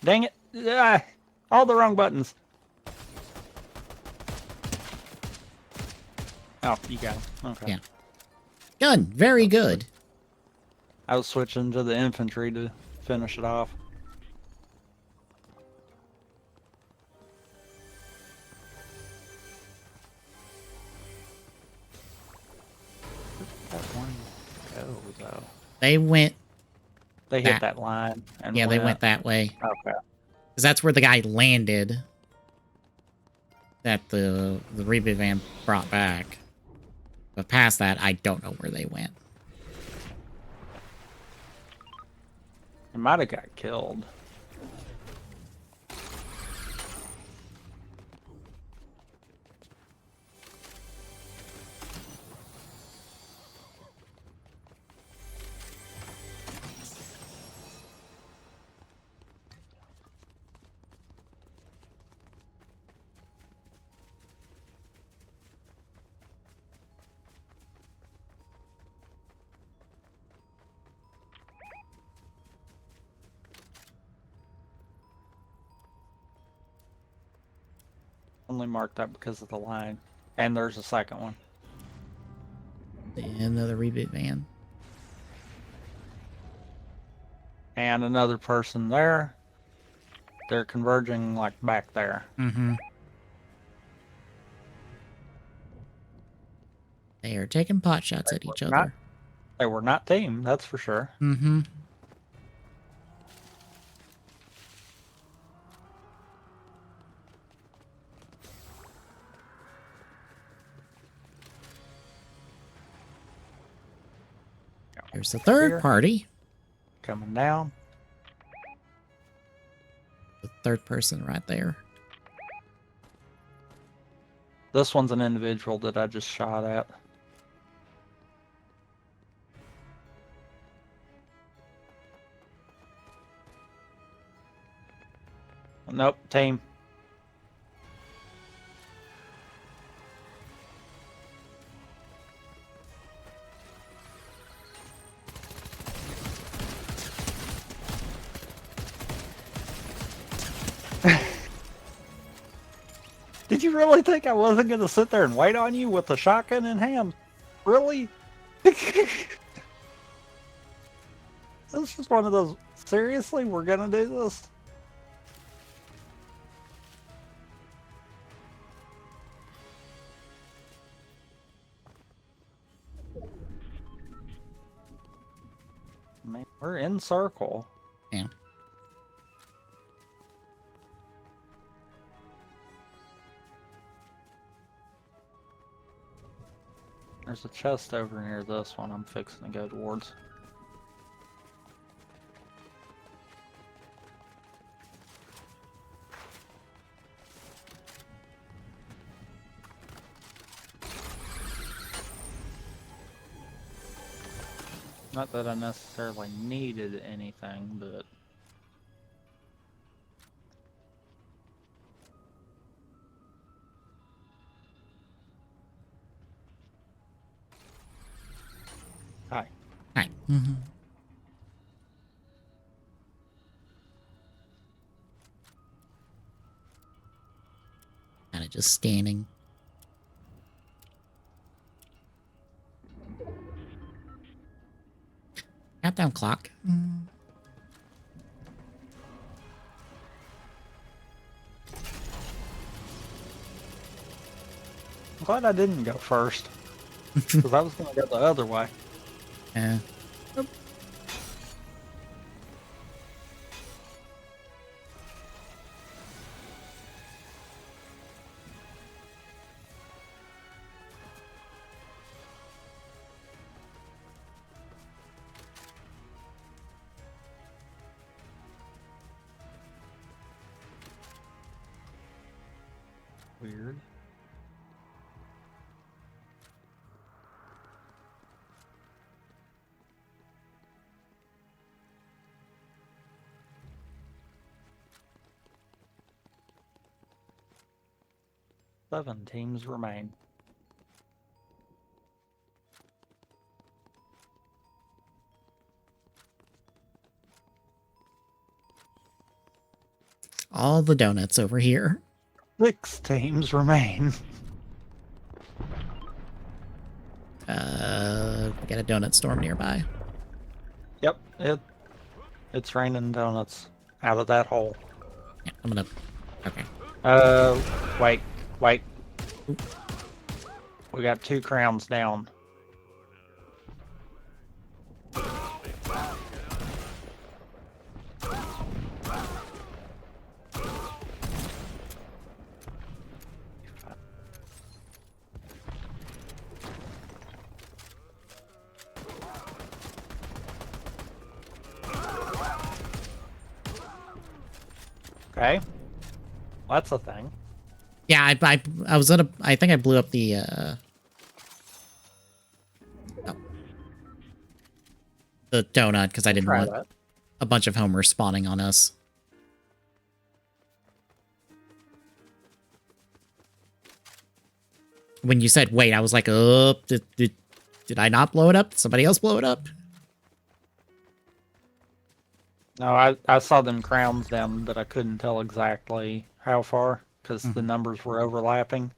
Dang it. Ah, all the wrong buttons. Oh, you got him. Okay. Yeah. Gun. Very good. I was switching to the infantry to finish it off. Where'd that one go, though? They went. They hit that line. And Yeah, they went that way. Okay. Because that's where the guy landed. That the reboot van brought back. But past that, I don't know where they went. It might have got killed. Only marked that because of the line. And there's a second one. Another reboot van. And another person there. They're converging like back there. Mm-hmm. They are taking pot shots at each other. They were not team, that's for sure. Mm-hmm. There's the third party. Coming down. The third person right there. This one's an individual that I just shot at. Nope, team. Did you really think I wasn't going to sit there and wait on you with the shotgun in hand? Really? This is just one of those, seriously, we're going to do this? I mean, we're in circle. Yeah. There's a chest over near this one I'm fixing to go towards. Not that I necessarily needed anything, but... Hi. All right. Mm-hmm. Kind of just scanning. Countdown clock. I'm glad I didn't go first, because I was going to go the other way. Uh, Weird. Seven teams remain. all the donuts over here. 6 teams remain. We got a donut storm nearby. Yep, it's raining donuts out of that hole. Yeah, I'm gonna. Okay. Wait. We got 2 crowns down. Okay. Well, that's a thing. Yeah, I was gonna. I think I blew up the. Oh, the donut because I didn't Try want that. a bunch of homers spawning on us. When you said wait, I was like, oh, did I not blow it up? Did somebody else blow it up? No, I saw them crowns down, but I couldn't tell exactly how far because the numbers were overlapping.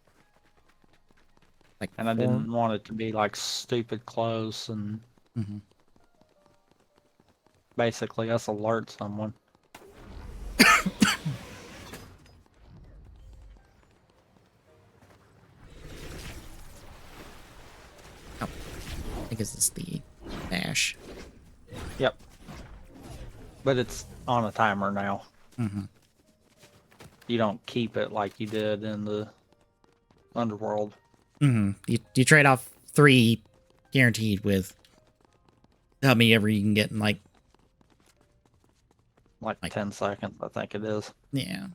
Like, And I 4? didn't want it to be like stupid close and Mm-hmm. basically us alert someone. Oh, I think this is the dash. Yep. But it's on a timer now. Mm-hmm. You don't keep it like you did in the underworld. Mm-hmm. You trade off 3 guaranteed with how many ever you can get in Like 10 seconds, I think it is. yeah.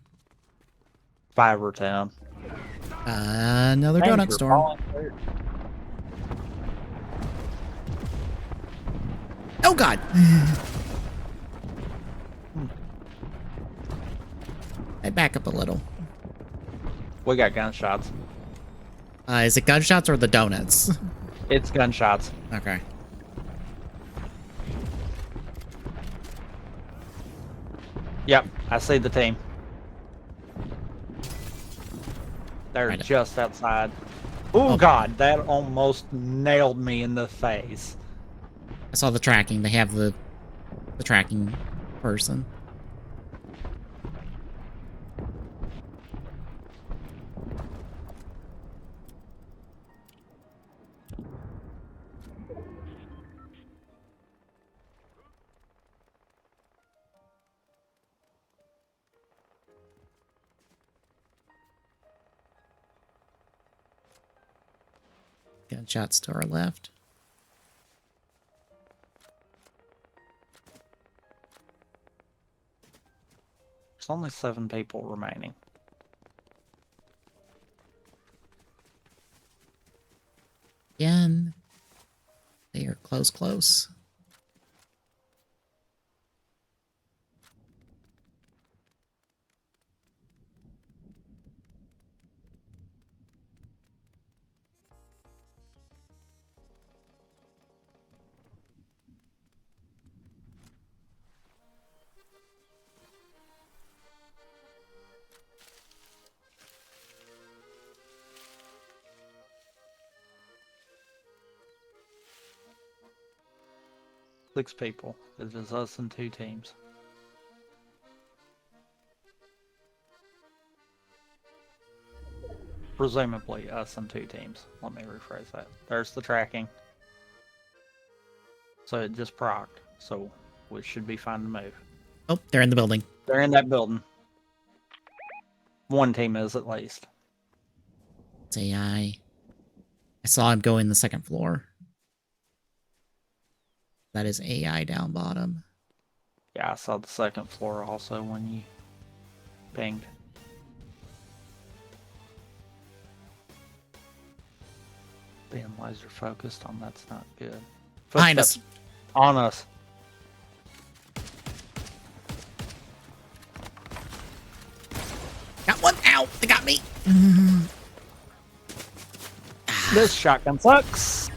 5 or 10. Another Thank donut you, storm. volunteer. Oh god. I back up a little. We got gunshots. Is it gunshots or the donuts? It's gunshots. Okay. Yep, I see the team. They're Right. just outside. Ooh, Oh. God, that almost nailed me in the face. I saw the tracking. They have the tracking person. Gunshots to our left. There's only 7 people remaining. Again. They are close. 6 people. It is us and 2 teams. Presumably us and 2 teams. Let me rephrase that. There's the tracking. So it just procced. So we should be fine to move. Oh, they're in the building. They're in that building. One team is at least. It's AI. I saw him go in the second floor. That is AI down bottom. Yeah, I saw the second floor also when you pinged. Being laser focused on that's not good. Behind us. On us. Got one. Ow! They got me. This shotgun sucks.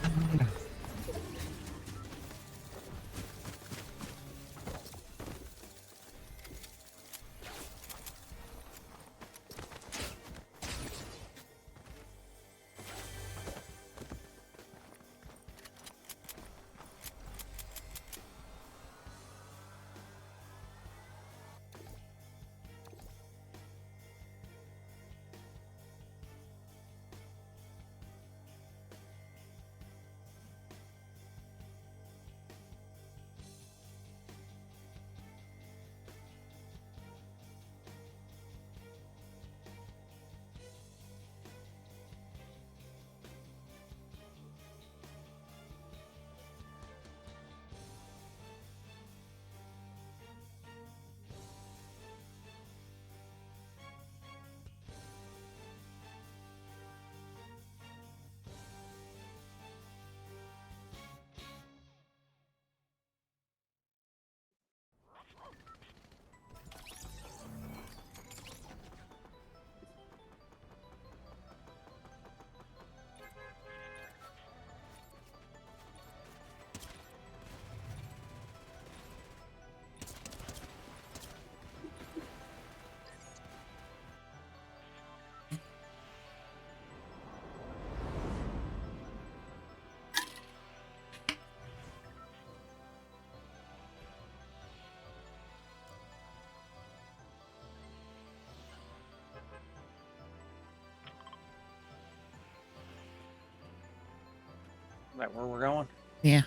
Is that where we're going? Yeah.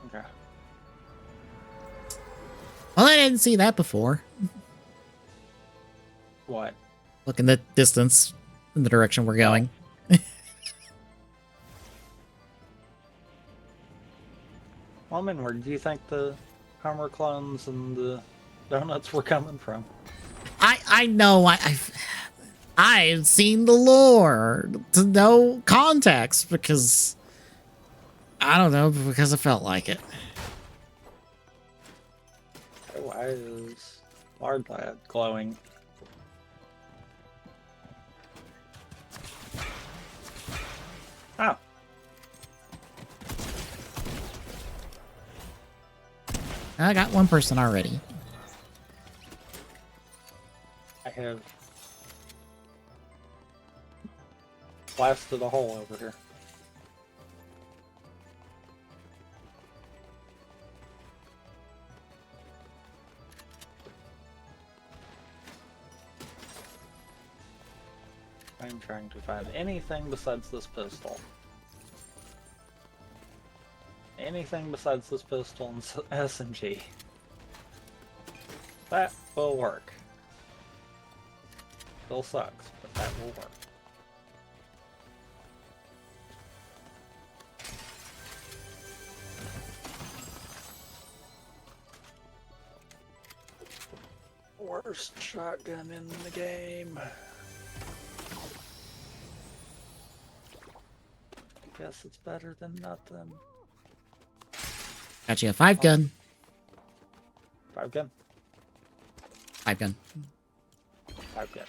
Okay. Well, I didn't see that before. What? Look in the distance, in the direction we're going. Well, I mean, where do you think the Hummer clones and the donuts were coming from? I know. I've seen the lore to know context because I don't know, because I felt like it. Why is Lard Lad glowing? Oh. I got one person already. I have blasted a hole over here. I'm trying to find anything besides this pistol. Anything besides this pistol and SMG. That will work. Still sucks, but that will work. Worst shotgun in the game. Guess it's better than nothing. Got you a 5-gun. 5-gun? 5-gun. 5-gun.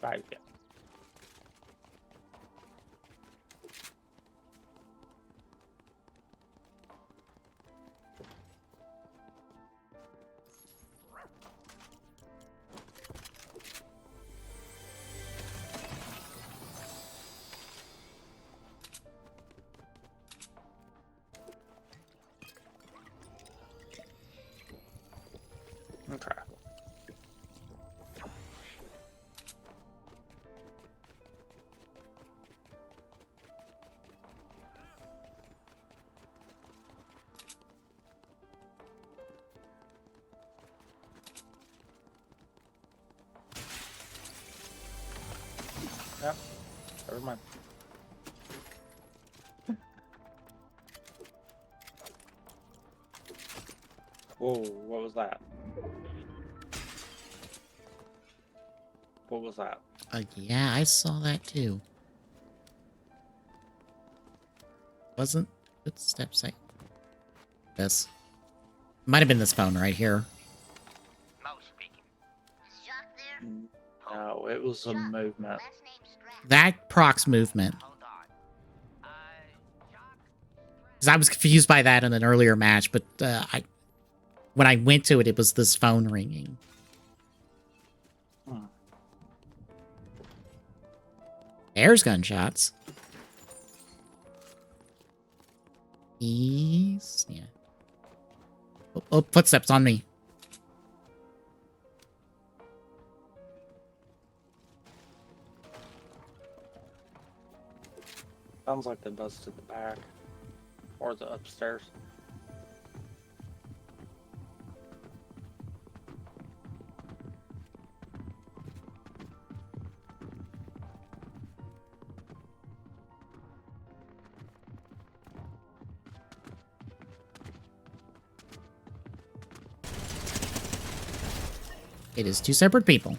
5-gun. No, never mind. Whoa, what was that? What was that? Yeah, I saw that too. Wasn't footsteps like this? Might have been this phone right here. No, it was a movement. That procs movement. Because I was confused by that in an earlier match, but when I went to it, it was this phone ringing. There's gunshots. Ease. Yeah. Oh, footsteps on me. Sounds like they busted the back. Or the upstairs. It is two separate people.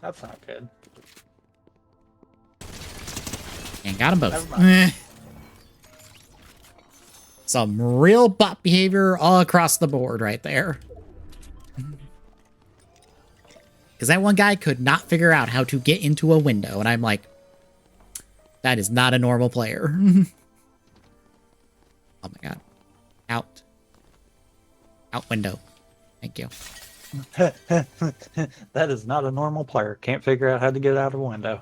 That's not good. And got them Never both. mind. Some real bot behavior all across the board right there. Because that one guy could not figure out how to get into a window. And I'm like, that is not a normal player. Oh my god. Out. Out window. Thank you. That is not a normal player. Can't figure out how to get out of a window.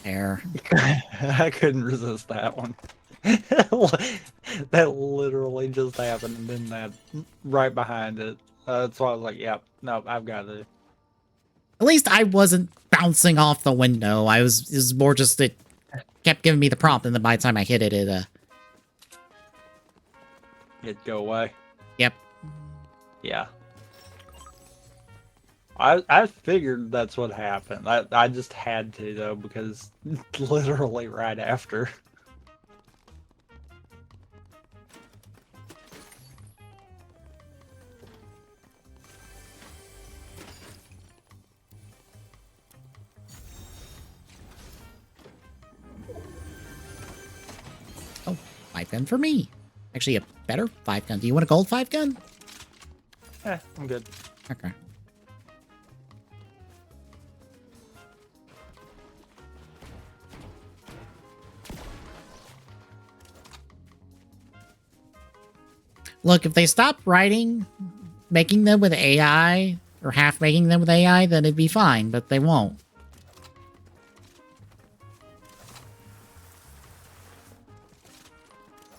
There. I couldn't resist that one. That literally just happened, and then that right behind it. That's why I was like, "Yep, no, I've got to." At least I wasn't bouncing off the window. It was more just it kept giving me the prompt, and then by the time I hit it, It'd go away. Yep. Yeah. I figured that's what happened. I just had to though, because literally right after. Oh, 5-gun for me. Actually, a better 5-gun. Do you want a gold 5-gun? I'm good. Okay. Look, if they stop making them with AI, or half making them with AI, then it'd be fine, but they won't.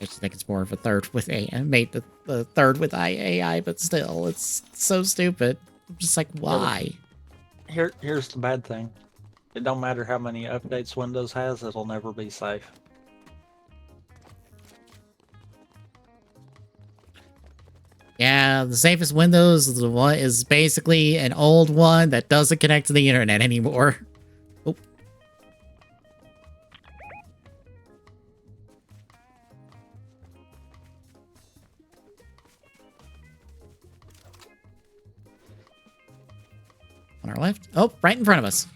I just think it's more of a third with AI. Made the third with AI, but still, it's so stupid. I'm just like, why? Here's the bad thing. It don't matter how many updates Windows has, it'll never be safe. Yeah, the safest Windows is the one is basically an old one that doesn't connect to the internet anymore. Oh. On our left. Oh, right in front of us.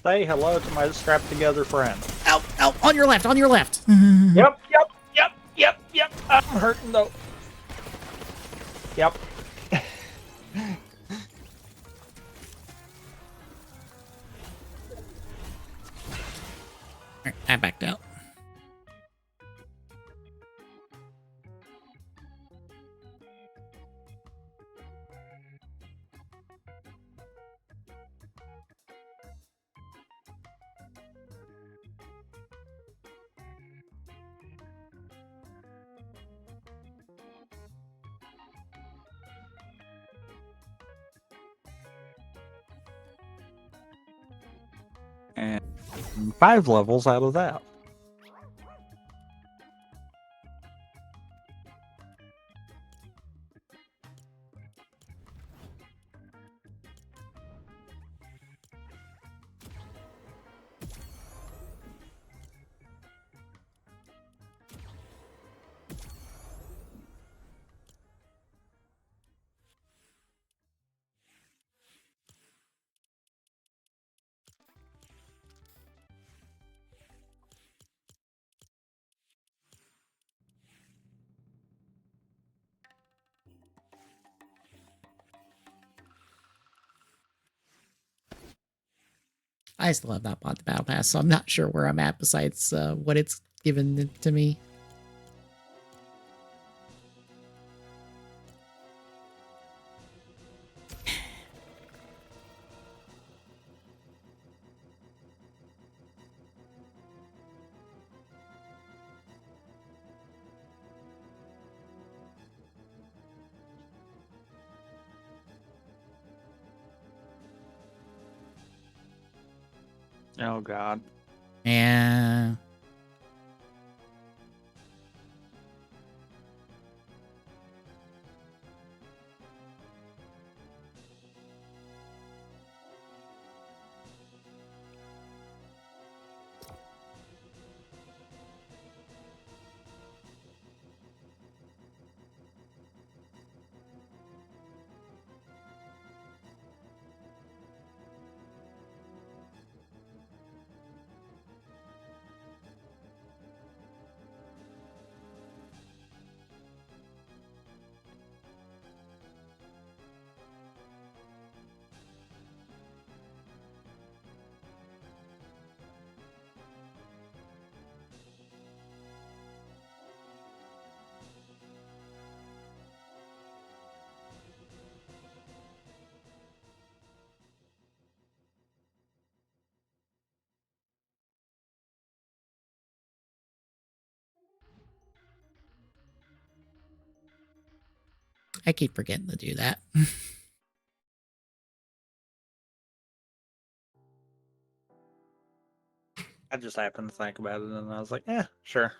Say hello to my strapped together friend. Oh, oh, on your left, on your left. Yep. I'm hurting though. Yep. Alright, I backed out. And 5 levels out of that. I still have not bought the battle pass, so I'm not sure where I'm at besides what it's given to me. Oh God. Yeah. I keep forgetting to do that. I just happened to think about it, and I was like, "Yeah, sure."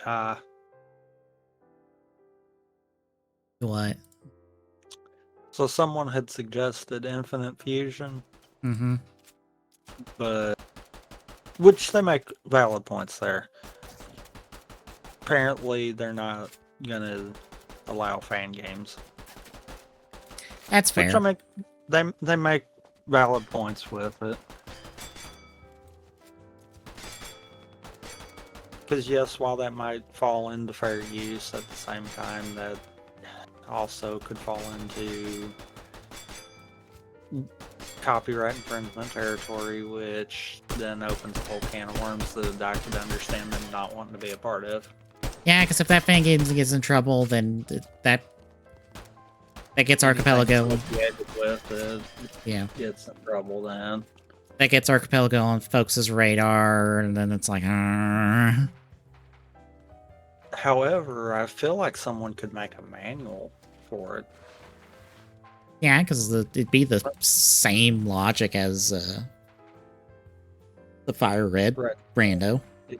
Uh, What? so someone had suggested Infinite Fusion, Mm-hmm. but which they make valid points there. Apparently, they're not gonna allow fan games, That's which I fair. make. They make valid points with it. Because yes, while that might fall into fair use, at the same time that also could fall into copyright infringement territory, which then opens a whole can of worms that I could understand them not wanting to be a part of. Yeah, because if that fan game gets in trouble, then that gets Archipelago. Associated with it Yeah, gets in trouble then. that gets Archipelago on folks' radar, and then it's like, However, I feel like someone could make a manual for it. yeah, because it'd be the same logic as the Fire Red Right. Brando. Yeah.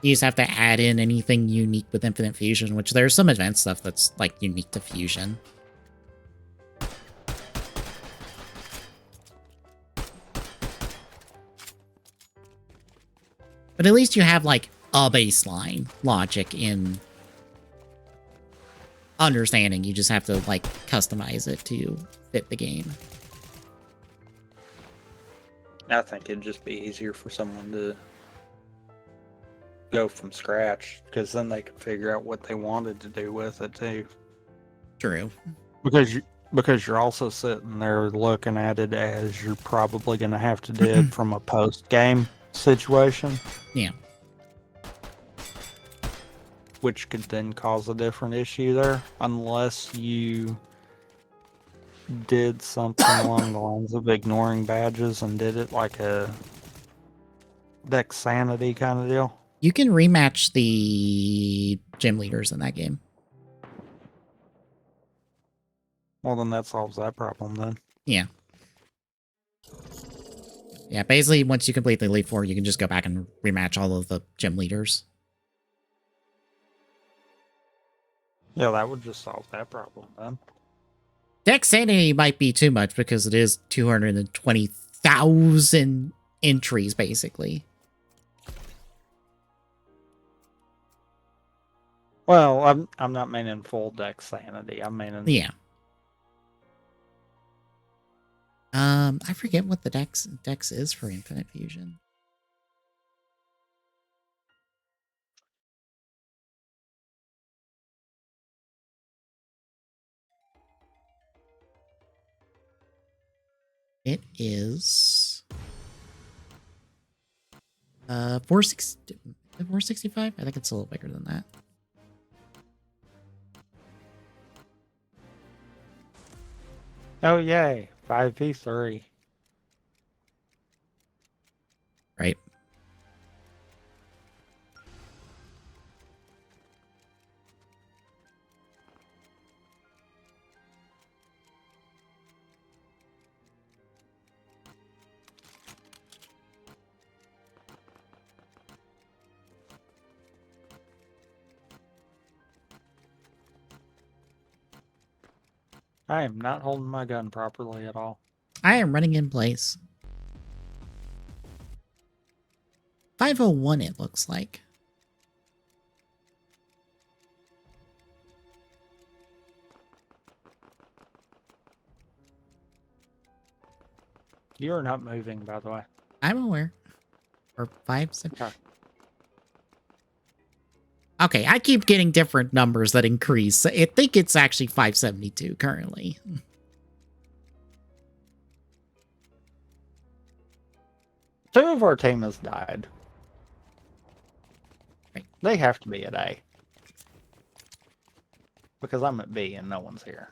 You just have to add in anything unique with Infinite Fusion, which there's some advanced stuff that's like unique to Fusion. But at least you have like a baseline logic in understanding. You just have to like customize it to fit the game. I think it'd just be easier for someone to go from scratch, because then they could figure out what they wanted to do with it too. True. Because you're also sitting there looking at it as you're probably going to have to do it from a post game situation. Yeah. Which could then cause a different issue there, unless you did something along the lines of ignoring badges and did it like a Dexanity kind of deal. You can rematch the gym leaders in that game. Well, then that solves that problem then. Yeah. Yeah, basically, once you complete the Elite Four, you can just go back and rematch all of the gym leaders. Yeah, that would just solve that problem then. Dex Sanity might be too much because it is 220,000 entries, basically. Well, I'm not meaning full dex sanity. I'm meaning Yeah. I forget what the dex is for Infinite Fusion. It is 465? I think it's a little bigger than that. Oh yay, 5v3. Right. I am not holding my gun properly at all. I am running in place. 501 it looks like. You're not moving, by the way. I'm aware. Or 5... Okay. Okay, I keep getting different numbers that increase. I think it's actually 572 currently. Two of our team has died. Right. They have to be at A. Because I'm at B and no one's here.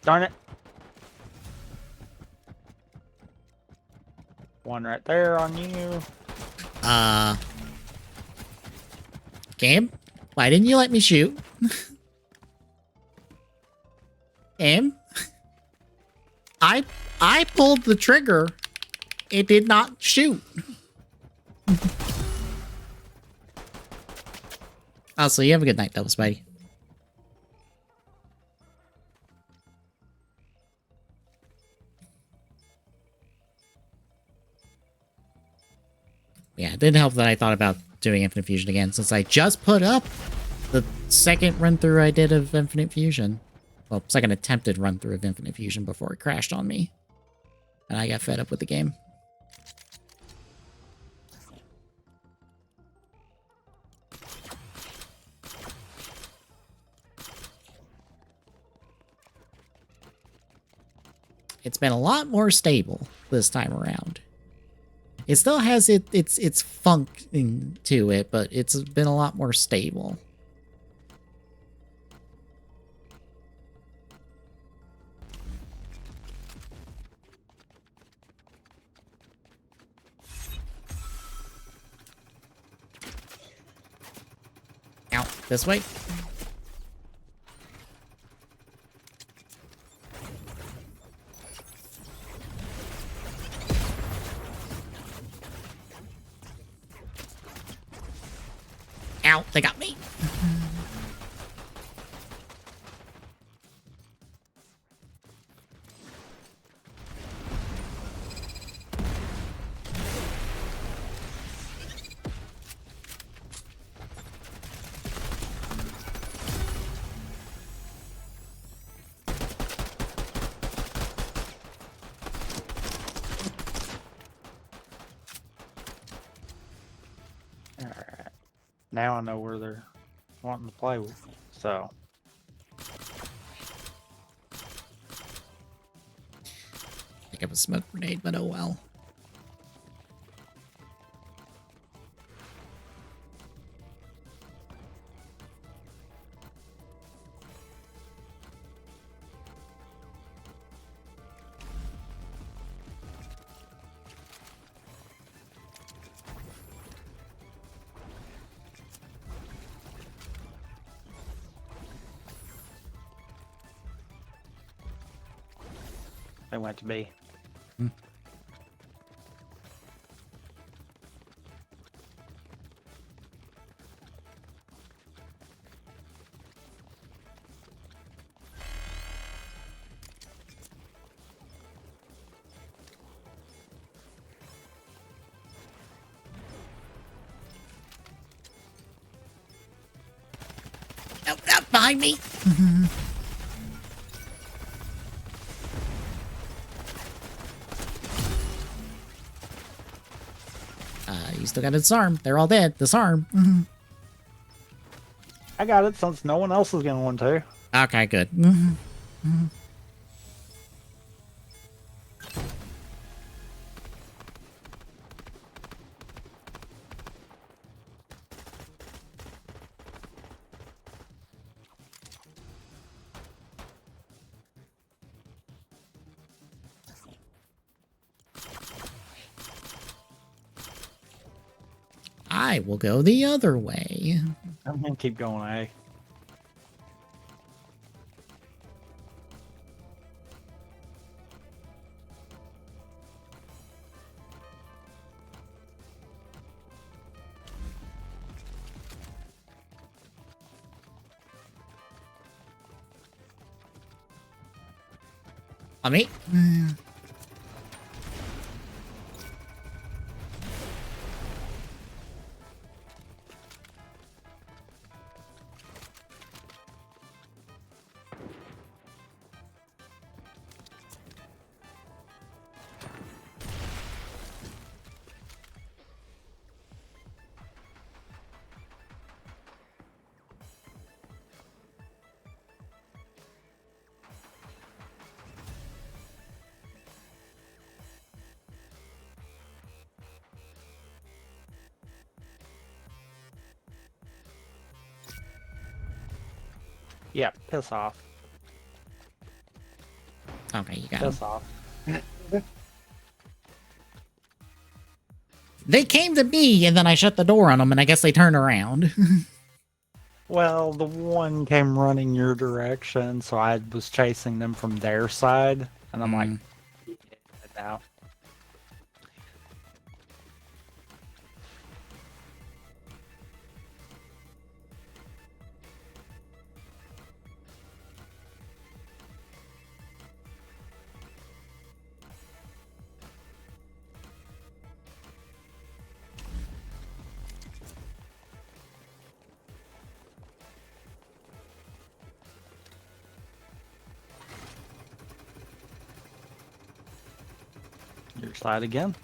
Darn it. One right there on you. Game? Why didn't you let me shoot? Game? I pulled the trigger. It did not shoot. Also, you have a good night, though, Spidey. Yeah, it didn't help that I thought about doing Infinite Fusion again, since I just put up the second run-through I did of Infinite Fusion. Well, second attempted run-through of Infinite Fusion before it crashed on me. And I got fed up with the game. It's been a lot more stable this time around. It still has its funk to it, but it's been a lot more stable. Out this way. Ow, they got me. Alright. Now I know where they're wanting to play with me. So. Pick up a smoke grenade, but oh well. They went to B. Nope, nope, behind me. You still got a disarm. They're all dead. Disarm. I got it since no one else is going to want to. Okay, good. I will go the other way. I'm going to keep going A. On me. Yeah, piss off. Okay, you got 'em. Piss off. They came to me, and then I shut the door on them, and I guess they turned around. Well, the one came running your direction, so I was chasing them from their side, and I'm like, yeah, now. Your side again.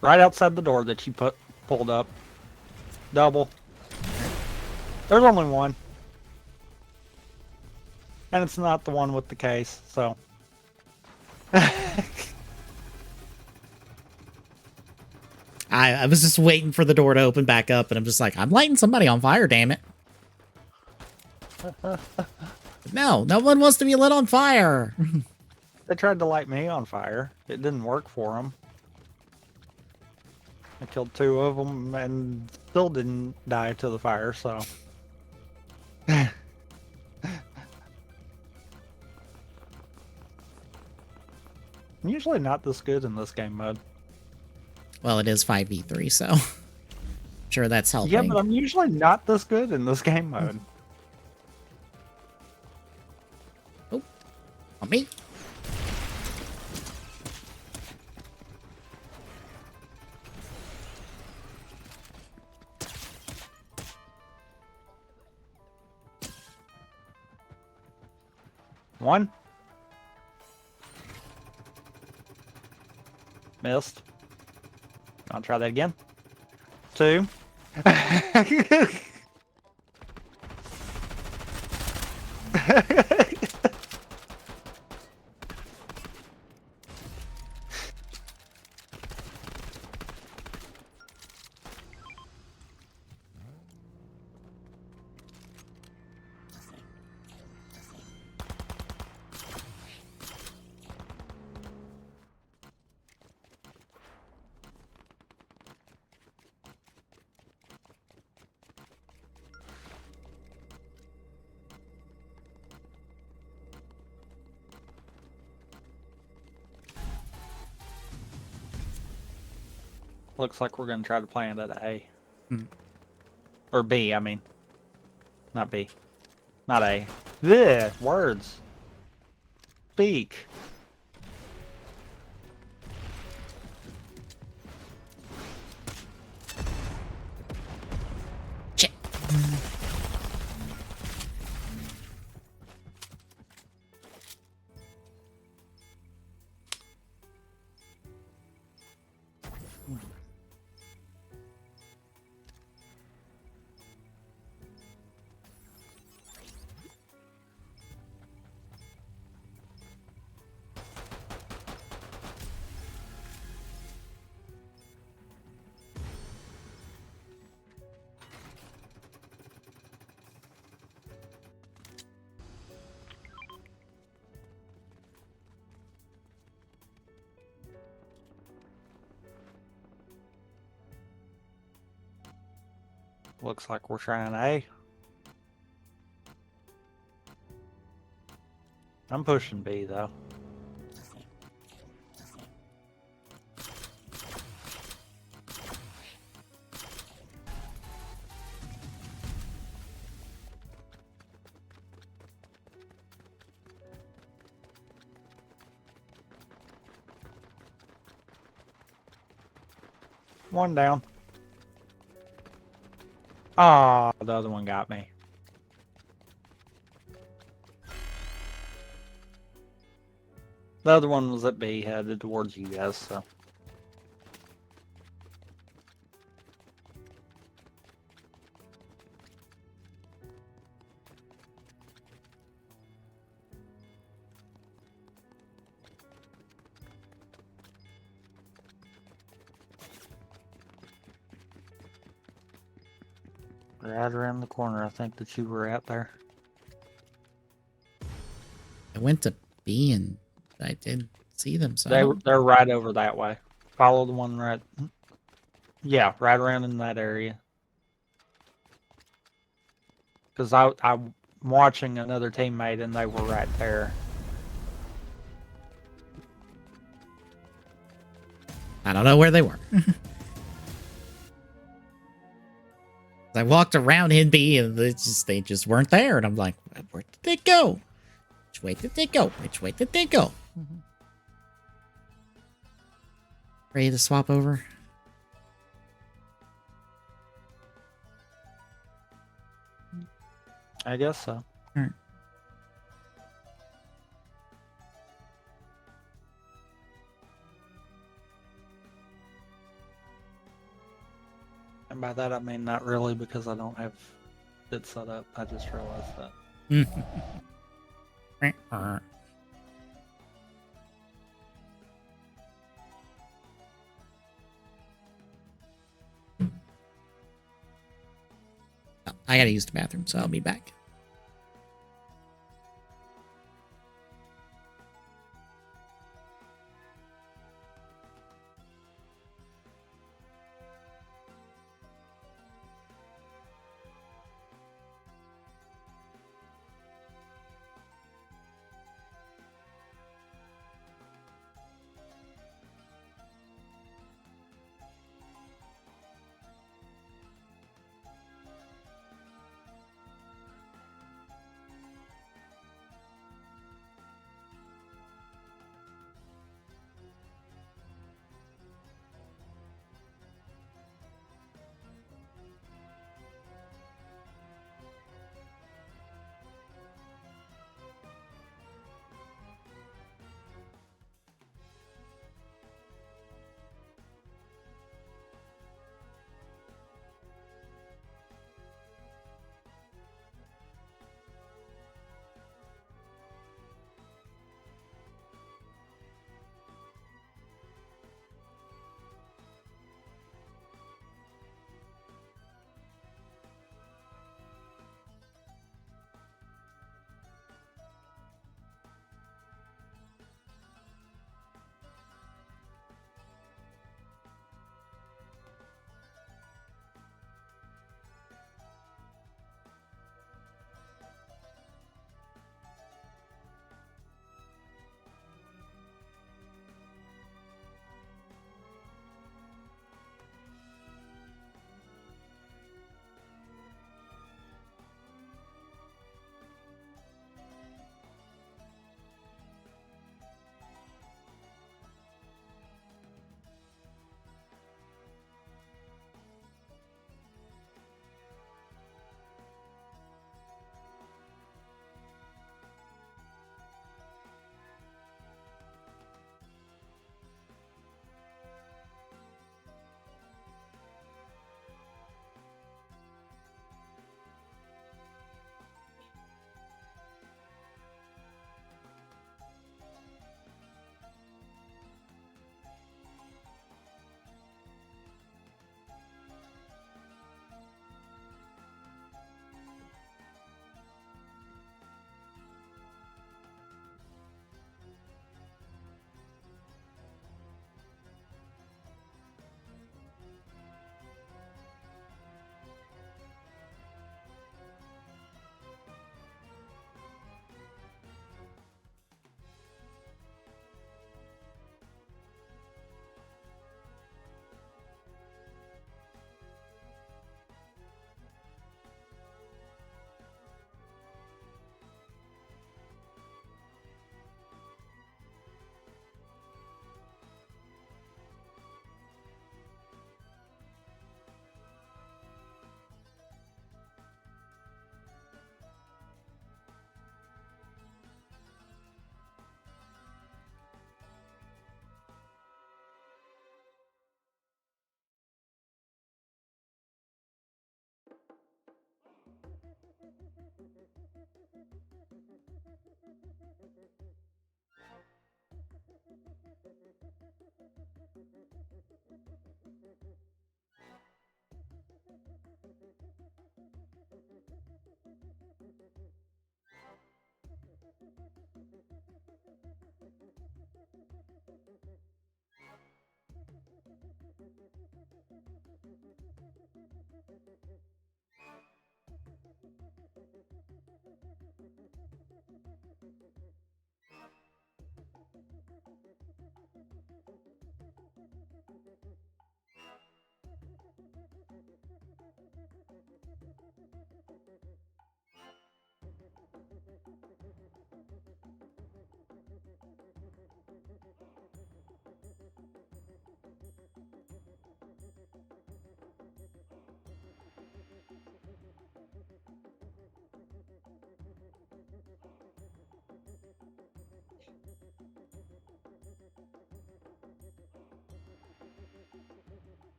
Right outside the door that you pulled up. Double. There's only one. And it's not the one with the case, so. I was just waiting for the door to open back up, and I'm just like, I'm lighting somebody on fire, damn it. No, no one wants to be lit on fire. They tried to light me on fire. It didn't work for them. I killed 2 of them and still didn't die to the fire, so. I'm usually not this good in this game mode. Well, it is 5v3, so sure that's helping. Yeah, but I'm usually not this good in this game mode. Oh, on me. One. Missed. I'll try that again. 2. Looks like we're going to try to plant at A. Hmm. Or B, I mean. Not B. Not A. Ugh, words. Speak. Shit. Looks like we're trying A. I'm pushing B, though. One down. Ah, the other one got me. The other one was at B, headed towards you guys, so. Right around the corner, I think, that you were at there. I went to B and I didn't see them. So I don't- They're right over that way. Follow the one right. Yeah, right around in that area. Because I'm watching another teammate and they were right there. I don't know where they were. I walked around in B and they just weren't there. And I'm like, where did they go? Which way did they go? Which way did they go? Ready to swap over? I guess so. Alright. And by that I mean not really, because I don't have it set up. I just realized that. I gotta use the bathroom, so I'll be back.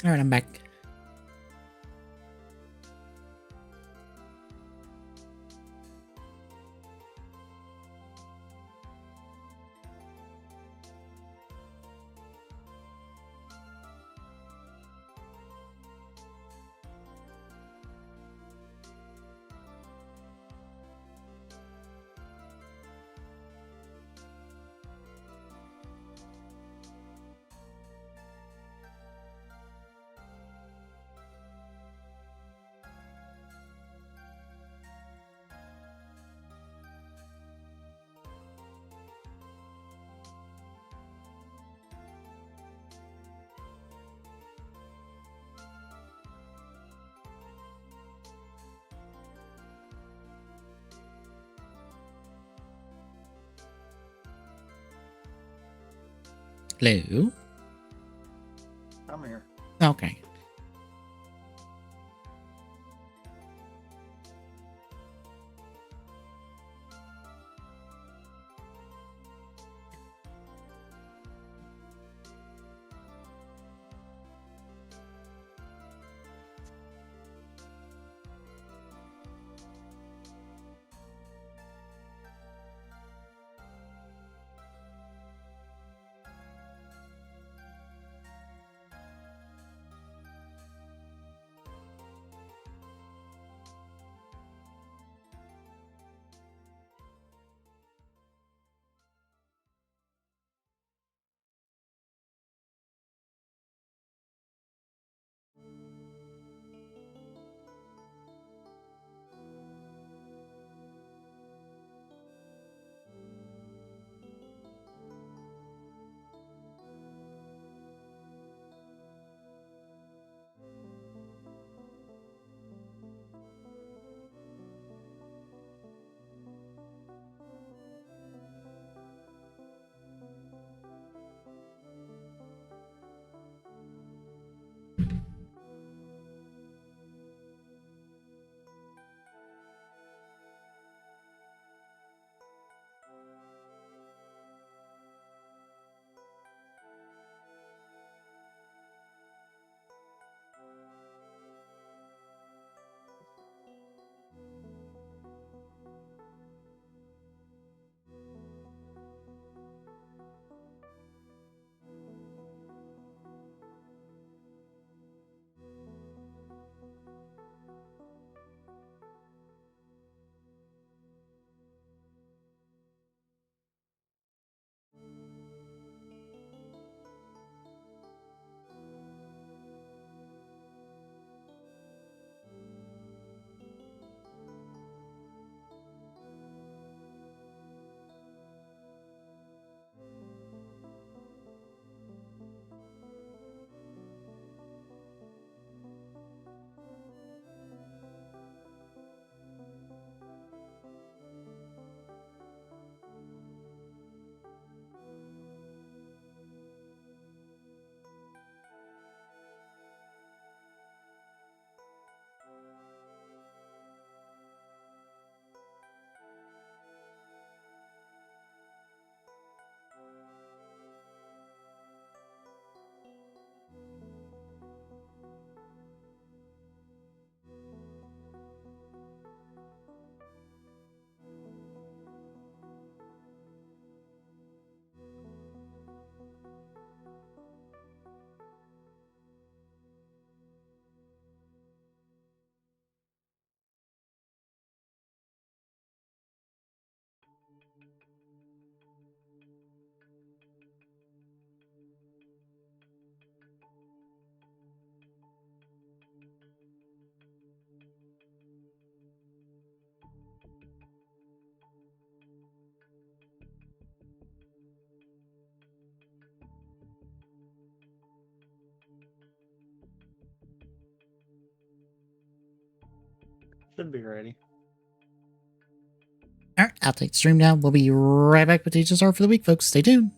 All right, I'm back. Hello. I'm here. Okay. Should be ready. All right, I'll take the stream down. We'll be right back with TGSR for the week, folks. Stay tuned.